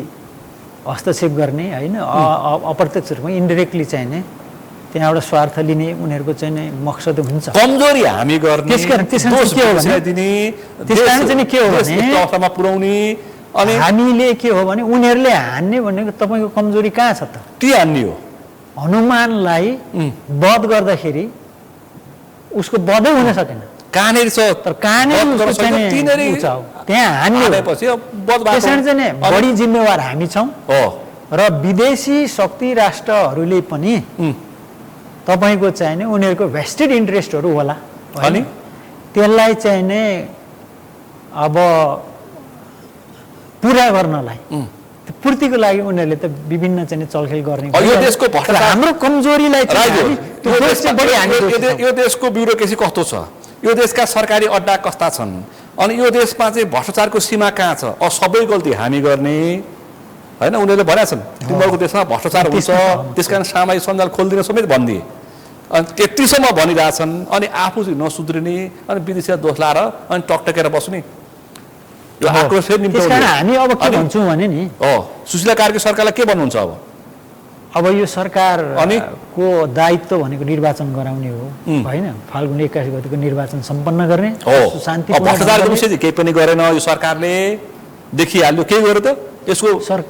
हस्तक्षेप गर्ने होइन, अप्रत्यक्ष रूपमा इन्डाइरेक्टली चाहिने त्यहाँबाट स्वार्थ लिने उनीहरूको चाहिँ मकसद हुन्छ। कमजोरी हामी गर्ने, त्यसकारण के हो भने पुर्याउने अनि हामीले के हो भने उनीहरूले हान्ने भनेको तपाईँको कमजोरी कहाँ छ त? के हान्ने हो? हनुमानलाई वध गर्दाखेरि उसको वधै हुन सकेन, कहाँनिर छ? तर कहाँनिर त्यहाँ हान्ने चाहिँ बढी जिम्मेवार हामी छौँ। र विदेशी शक्ति राष्ट्रहरूले पनि तपाईँको चाहिने उनीहरूको भेस्टेड इन्ट्रेस्टहरू होला अनि त्यसलाई चाहिने अब पुरा गर्नलाई पूर्तिको लागि उनीहरूले त विभिन्न चाहिँ चलखेल गर्ने। यो देशको हाम्रो कमजोरीलाई यो देशको ब्युरोक्रेसी कस्तो छ, यो देशका सरकारी अड्डा कस्ता छन्, अनि यो देशमा चाहिँ भ्रष्टाचारको सीमा कहाँ छ? सबै गल्ती हामी गर्ने होइन। उनीहरूले भनेका छन् तिमीहरूको देशमा भ्रष्टाचार हुन्छ, त्यस कारण सामाजिक सञ्जाल खोलिदिन समेत भनिदिए। अनि त्यतिसम्म भनिरहेछन्, अनि आफू चाहिँ नसुध्रिने अनि विदेशीलाई दोष लाएर अनि टकटकेर बस्ने यो आक्रोश हामी अब के भन्छौँ भने नि सुशीला कार्की सरकारलाई के भन्नुहुन्छ अब यो सरकारको दायित्व भनेको निर्वाचन गराउने हो होइन। फाल्गुन 21 गतिको निर्वाचन सम्पन्न गर्ने, भ्रष्टाचारको विषय केही पनि गरेन यो सरकारले, देखिहाल्यो। के गर्यो त?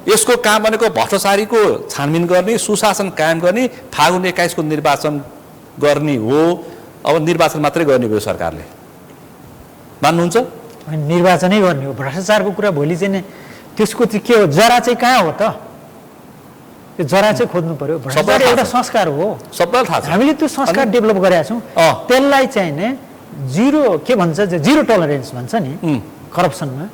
यसको काम भनेको भ्रष्टाचारीको छानबिन गर्ने, सुशासन कायम गर्ने, फाल्गुन 21 को निर्वाचन गर्ने हो। अब निर्वाचन मात्रै गर्ने भयो सरकारले, मान्नुहुन्छ? निर्वाचनै गर्ने हो। भ्रष्टाचारको कुरा भोलि चाहिँ त्यसको चाहिँ के हो, जरा चाहिँ कहाँ हो त? त्यो जरा चाहिँ खोज्नु पर्यो। भ्रष्टाचार एउटा संस्कार हो, सबैलाई थाहा छ। हामीले त्यो संस्कार डेभलप गरेका छौँ। त्यसलाई चाहिँ नि जिरो के भन्छ, जिरो टलरेन्स भन्छ नि करप्सनमा,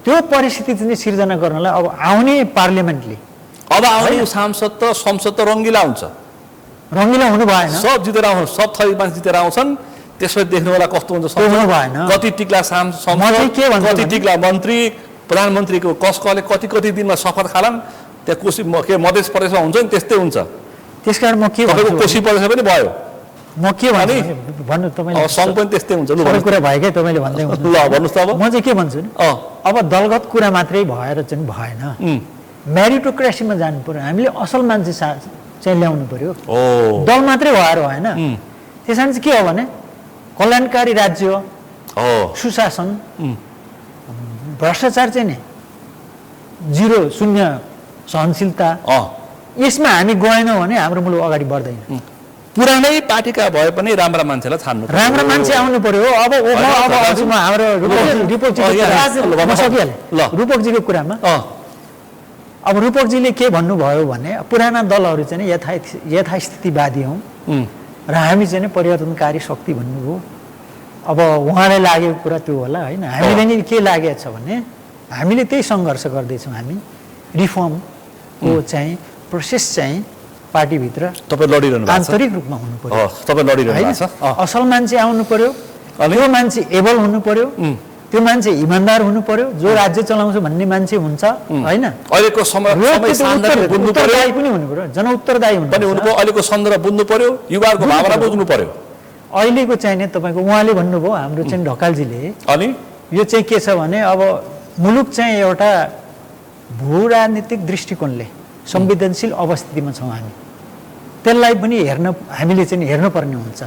त्यो परिस्थिति चाहिँ सिर्जना गर्नलाई अब आउने पार्लियामेन्टले, अब आउने सांसद त संसद त रङ्गिला हुन्छ, रङ्गिला हुनु भएन। सब जितेर आउँछ, सब थरी मान्छे जितेर आउँछन्, त्यसपछि देख्नुवाला कस्तो हुन्छ, कति टिक्ला संसद, कति टिक्ला मन्त्री, प्रधानमन्त्रीको कसले कति दिनमा शपथ खालान्, त्यहाँ कोशी के मध्य प्रदेशमा हुन्छ नि त्यस्तै हुन्छ। त्यसकारण म के भन्छु, कोशी प्रदेश पनि भयो, म के भन्नु तपाईँले सङ्घ पनि त्यस्तै हुन्छ। सबै कुरा भएकै तपाईँले भन्दै ल भन्नुहोस् त। अब म चाहिँ के भन्छु नि, अब दलगत कुरा मात्रै भएर चाहिँ भएन, मेरिटोक्रेसीमा जानु पर्यो। हामीले असल मान्छे चाहिँ ल्याउनु पर्यो, दल मात्रै भएर भएन। त्यसमा चाहिँ के हो भने कल्याणकारी राज्य, सुशासन, भ्रष्टाचार चाहिँ नि जिरो, शून्य सहनशीलता, यसमा हामी गएनौँ भने हाम्रो मुलुक अगाडि बढ्दैन। पुरानै पार्टीका भए पनि राम्रा मान्छेलाई छान्नु, राम्रा मान्छे आउनु पर्यो। अब हाम्रो रूपकजीको कुरामा अब रूपकजीले के भन्नुभयो भने पुराना दलहरू चाहिँ यथास्थितिवादी हौँ र हामी चाहिँ परिवर्तनकारी शक्ति भन्नुभयो। अब उहाँलाई लागेको कुरा त्यो होला होइन। हामीले नि के लागेको छ भने हामीले त्यही सङ्घर्ष गर्दैछौँ। हामी रिफर्मको चाहिँ प्रोसेस चाहिँ पार्टीभित्र तपाईँ लडिरहनु भएको छ, आन्तरिक रूपमा हुनु पर्यो। तपाईँ लडिरहनु भएको छ। असल मान्छे आउनु पर्यो, त्यो मान्छे एबल हुनु पर्यो, त्यो मान्छे इमान्दार हुनु पर्यो, जो राज्य चलाउँछ भन्ने मान्छे हुन्छ होइन। अहिलेको समय बुझ्नु पर्यो, पनि हुनु पर्यो, जनउत्तरदायी हुनु पर्यो, अहिलेको सन्दर्भ बुझ्नु पर्यो, युवाको भावना बुझ्नु पर्यो। अहिलेको चाहिने तपाईँको उहाँले भन्नुभयो हाम्रो चाहिँ ढकालजीले, अनि यो चाहिँ के छ भने अब मुलुक चाहिँ एउटा भू राजनीतिक दृष्टिकोणले संवेदनशील अवस्थितिमा छौँ हामी, त्यसलाई पनि हामीले चाहिँ हेर्नुपर्ने हुन्छ।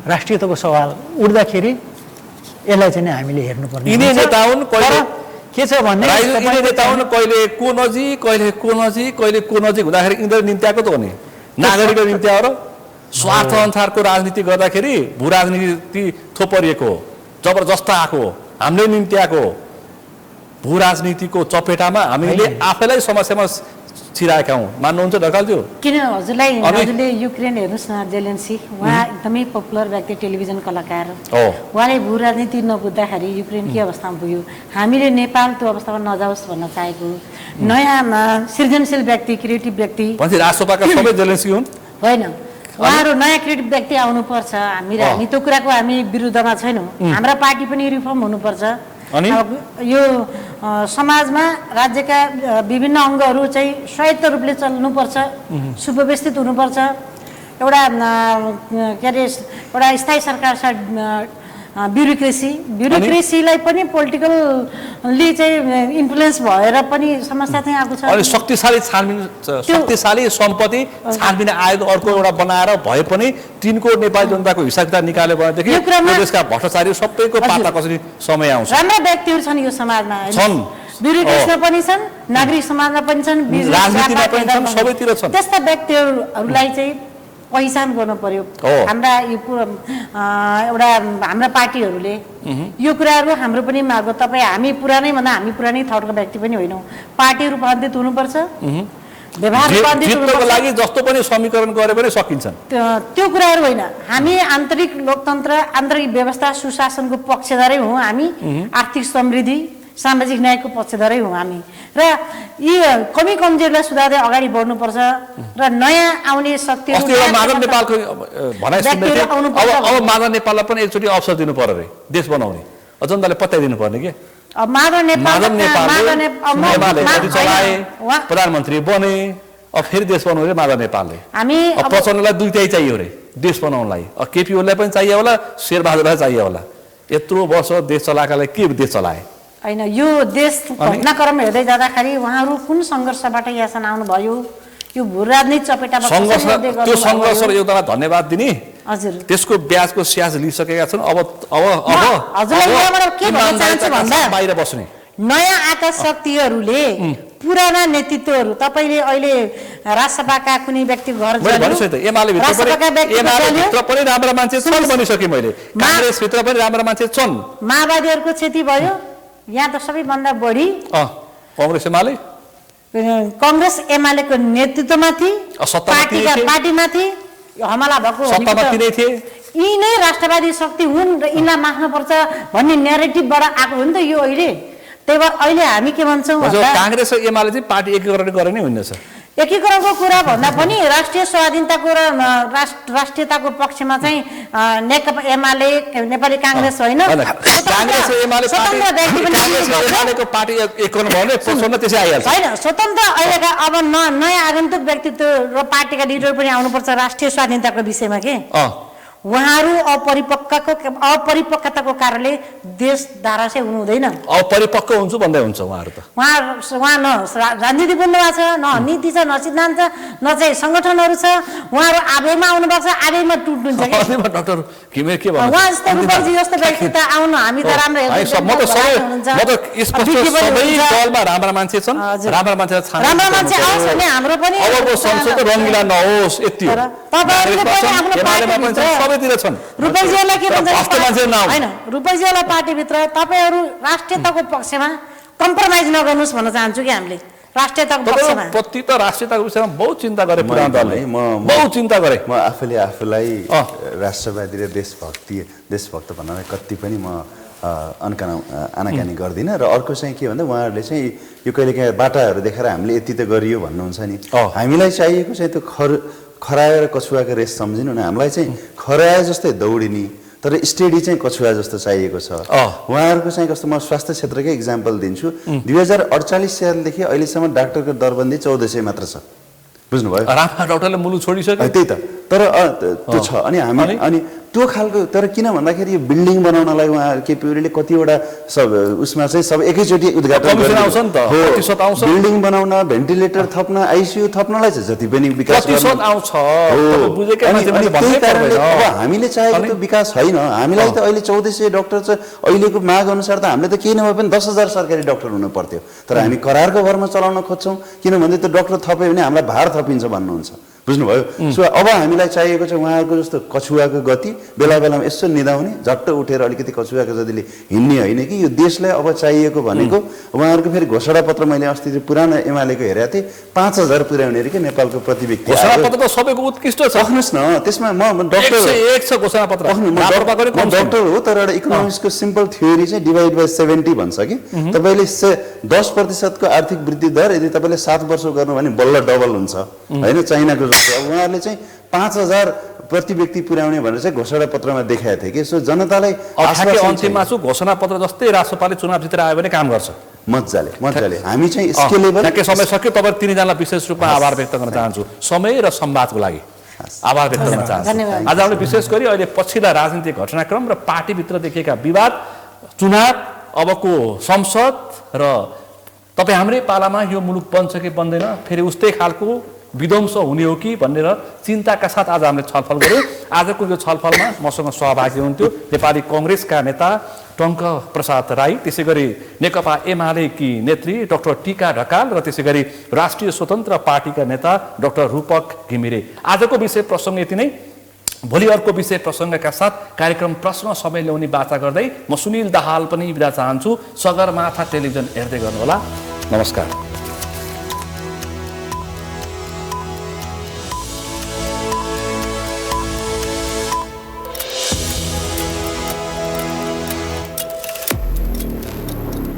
राष्ट्रियताको सवाल उठ्दाखेरि यसलाई चाहिँ हामीले हेर्नुपर्ने के छ भने कहिले को नजिक, कहिले को नजिक, कहिले को नजिक हुँदाखेरि यिनीहरू निम्त्याएको त हो नि, नागरिकको निम्त्या हो र स्वार्थ अनुसारको राजनीति गर्दाखेरि भू राजनीति थोपरिएको जबरजस्त आएको, हामीले निम्त्याएको भू राजनीतिको चपेटामा हामीले आफैलाई समस्यामा छिराएका हौँ मान्नुहुन्छ ढकालज्यू? किन हजुरले युक्रेन हेर्नुहोस् न, जेलेन्सी उहाँ एकदमै पपुलर व्यक्ति, टेलिभिजन कलाकार हो। उहाँले भू राजनीति नबुझ्दाखेरि युक्रेन के अवस्थामा पुग्यो। हामीले नेपाल त्यो अवस्थामा नजाओस् भन्न चाहेको। नयाँ सृजनशील व्यक्ति, क्रिएटिभ व्यक्ति राष्ट्रपाका सबै जेलेन्सी हुन् होइन, उहाँहरू नयाँ क्रिएटिभ व्यक्ति आउनुपर्छ। हामी त्यो कुराको हामी विरुद्धमा छैनौँ। हाम्रा पार्टी पनि रिफर्म हुनुपर्छ। यो समाजमा राज्यका विभिन्न अङ्गहरू चाहिँ स्वायत्त रूपले चल्नुपर्छ, सुव्यवस्थित हुनुपर्छ। एउटा के अरे एउटा स्थायी सरकार छ, ब्युरोक्रेसीलाई पनि पोलिटिकलली चाहिँ इन्फ्लुएन्स भएर पनि समस्या चाहिँ आएको छ। अनि शक्तिशाली सम्पत्ति छानबिन आयोग अर्को एउटा बनाएर भए पनि तिनको नेपाली जनताको हिसाब किताब निकाल्यो भनेदेखि देशका भ्रष्टाचारी सबैको पाता कसरी समय आउँछ। राम्रा व्यक्तिहरू छन् यो समाजमा, छन्, ब्युरोक्रेसीमा पनि छन्, नागरिक समाजमा पनि छन्, राजनीतिमा पनि छन्, सबैतिर छन्। त्यस्ता व्यक्तिहरूलाई चाहिँ पहिचान गर्नु पर्यो। हाम्रा यो एउटा हाम्रा पार्टीहरूले यो कुराहरू हाम्रो पनि माग। तपाईँ हामी पुरानै भन्दा हामी पुरानै थर्डको व्यक्ति पनि होइनौँ। पार्टी रूपान्तरित हुनुपर्छ, व्यवहार रूपान्तरित हुनुको लागि जस्तो पनि समीकरण गरे पनि सकिन्छ। त्यो कुराहरू होइन। हामी आन्तरिक लोकतन्त्र, आन्तरिक व्यवस्था, सुशासनको पक्षधरै हौँ हामी। आर्थिक समृद्धि, सामाजिक न्यायको पक्षधरै हौँ हामी। र यी कमी कमजोरीलाई सुधार्दै अगाडि बढ्नुपर्छ र नयाँ आउने शक्तिहरू माधव नेपालको भनाइ सुन्दै थिएँ। अब माधव नेपाललाई पनि एकचोटि अवसर दिनु पर्यो रे देश बनाउने, जनताले पत्याइदिनु पर्ने के? माधव नेपालले चलाए, प्रधानमन्त्री बने, अब फेरि देश बनाउने रे माधव नेपालले। हामी प्रचण्डलाई दुईटै चाहियो रे देश बनाउनलाई। केपी ओलीलाई पनि चाहियो होला, शेरबहादुरलाई चाहियो होला। यत्रो वर्ष देश चलाएकालाई के देश चलाए होइन। यो देश घटनाक्रम हेर्दै जाँदाखेरि उहाँहरू कुन सङ्घर्षबाट यहाँसम्म आउनुभयो, यो भू राजनीति चपेटामा त्यो सङ्घर्ष र योगदानलाई धन्यवाद दिने। हजुर, त्यसको ब्याजको स्याज लिइसकेका छन्। अब के भन्न चाहन्छु भन्दा बाहिर बस्ने नयाँ आएका शक्तिहरूले पुराना नेतृत्वहरू, तपाईँले अहिले राजसभाका कुनै व्यक्ति घर एमाले भित्र पनि राम्रा मान्छे छन् भनिसकेँ मैले, काङ्ग्रेस भित्र पनि राम्रा मान्छे छन्। माओवादीहरूको क्षति भयो यहाँ त सबैभन्दा बढी कङ्ग्रेस एमालेको नेतृत्वमाथि, पार्टीमाथि हमला भएको यी नै राष्ट्रवादी शक्ति हुन् र यिनलाई मार्नुपर्छ भन्ने न्यारेटिभबाट आएको हो नि त यो अहिले। त्यही भएर अहिले हामी के भन्छौँ, काङ्ग्रेस र एमाले चाहिँ पार्टी एकीकरण गरे नै होइन सर। एकीकरणको कुरा भन्दा पनि राष्ट्रिय स्वाधीनताको र राष्ट्रियताको पक्षमा चाहिँ नेकपा एमाले, नेपाली काङ्ग्रेस होइन, काङ्ग्रेस र एमाले एमालेको पार्टी एकीकरण भयो भने प्रचण्ड त्यसै आइहाल्छ होइन। स्वतन्त्र अहिलेका अब नयाँ आगन्तुक व्यक्तित्व र पार्टीका लिडर पनि आउनुपर्छ राष्ट्रिय स्वाधीनताको विषयमा के। उहाँहरू अपरिपक्वताको कारणले देश धाराशय हुनु हुँदैन। अपरिपक्व हुन्छु भन्दै हुन्छ उहाँहरू त। उहाँ न राजनीति बुझ्नु भएको छ, न नीति छ, न सिद्धान्त छ, न चाहिँ सङ्गठनहरू छ। उहाँहरू आवेगमा आउनुपर्छ, आवेगमा टुट्नुहुन्छ कि। डाक्टर घिमिरे के भन्नु, उहाँ जस्तो रूपजी जस्तो व्यक्ति त आउनु, हामी त राम्रो राम्रा मान्छे छन्, राम्रा मान्छे आओस् भने हाम्रो पनि अबको संसद रङ्गिला नहोस् यति हो। रुपैजीहरूलाई के भन्छ होइन, रुपैजीहरूलाई पार्टीभित्र तपाईँहरू राष्ट्रियताको पक्षमा कम्प्रोमाइज नगर्नुहोस् भन्न चाहन्छु कि हामीले। राष्ट्रियताको पक्षमा प्रति त राष्ट्रियताको विषयमा बहुत चिन्ता गरे पुरानो दलले, बहुत चिन्ता गरे। म आफूले आफूलाई राष्ट्रवादी र देशभक्त भन्नलाई कति पनि म आनाकानी गर्दिनँ। र अर्को चाहिँ के भन्दा उहाँहरूले चाहिँ यो कहिलेकाहीँ बाटाहरू देखाएर हामीले यति त गरियो भन्नुहुन्छ नि। हामीलाई चाहिएको चाहिँ त्यो खरायो र कछुवाको रेस सम्झिनु न। हामीलाई चाहिँ खरायो जस्तै दौडिने तर स्टेडी चाहिँ कछुवा जस्तो चाहिएको छ। उहाँहरूको चाहिँ कस्तो, म स्वास्थ्य क्षेत्रकै इक्जाम्पल दिन्छु। 2048 सालदेखि अहिलेसम्म डाक्टरको दरबन्दी 1400 मात्र छ, बुझ्नुभयो? डाक्टरले मुलुक छोडिसक्यो। त्यही त, तर त्यो छ। अनि त्यो खालको, तर किन भन्दाखेरि यो बिल्डिङ बनाउनलाई उहाँ केपी ओलीले कतिवटा उसमा चाहिँ सब एकैचोटि उद्घाटन बिल्डिङ बनाउन, भेन्टिलेटर थप्न, आइसियु थप्नलाई चाहिँ जति पनि विकास हामीले चाहेको त्यो विकास होइन। हामीलाई त अहिले 1400 डाक्टर चाहिँ अहिलेको माग अनुसार त हामीले त केही नभए पनि 10,000 सरकारी डाक्टर हुनु पर्थ्यो। तर हामी करारको भरमा चलाउन खोज्छौँ किनभने त्यो डाक्टर थप्यो भने हामीलाई भार थपिन्छ भन्नुहुन्छ। बुझ्नुभयो सो अब हामीलाई चाहिएको चाहिँ उहाँहरूको जस्तो कछुवाको गति बेला बेलामा यसो निदाउने झट्ट उठेर अलिकति कछुवाको जतिले हिँड्ने होइन कि यो देशलाई अब चाहिएको भनेको उहाँहरूको फेरि घोषणा पत्र मैले अस्ति चाहिँ पुरानो एमालेको हेरेको थिएँ 5,000 पुर्याउने अरे कि नेपालको प्रति व्यक्ति घोषणा पत्र त सबैको उत्कृष्ट छ सक्नुहोस् न त्यसमा म डक्टर 101 छ घोषणा पत्र म डक्टर हो तर एउटा इकोनोमिक्सको सिम्पल थ्योरी चाहिँ डिभाइड बाई 70 भन्छ कि तपाईँले 10% आर्थिक वृद्धि दर यदि तपाईँले 7 वर्ष गर्नु भने बल्ल डबल हुन्छ होइन चाइनाको जस्तो अब उहाँहरूले चाहिँ 5,000 प्रति व्यक्ति पुर्याउने भनेर चाहिँ घोषणा पत्रमा देखाएको थियो कि सो जनतालाई अन्तिममा चाहिँ घोषणा पत्र जस्तै राष्ट्रपालले चुनाव जितेर आयो भने काम गर्छ मजाले हामी चाहिँ स्केलेबल समय सक्यो तपाईँ तिनैजनालाई विशेष रूपमा आभार व्यक्त गर्न चाहन्छु समय र संवादको लागि आभार व्यक्त गर्न चाहन्छु आज हामीले विशेष गरी अहिले पछिल्ला राजनीतिक घटनाक्रम र पार्टीभित्र देखिएका विवाद चुनाव अबको संसद र तपाईँ हाम्रै पालामा यो मुलुक बन्छ कि बन्दैन फेरि उस्तै खालको विध्वंस हुने हो कि भनेर चिन्ताका साथ आज हामीले छलफल गऱ्यौँ आजको यो छलफलमा मसँग सहभागी हुन्थ्यो नेपाली कङ्ग्रेसका नेता टङ्क प्रसाद राई त्यसै गरी नेकपा एमालेकी नेत्री डाक्टर टीका ढकाल र त्यसै गरी राष्ट्रिय स्वतन्त्र पार्टीका नेता डाक्टर रूपक घिमिरे आजको विषय प्रसङ्ग यति नै भोलि अर्को विषय प्रसङ्गका साथ कार्यक्रम प्रश्न समय ल्याउने वाचा गर्दै म सुनिल दाहाल पनि बिदा चाहन्छु सगरमाथा टेलिभिजन हेर्दै गर्नुहोला नमस्कार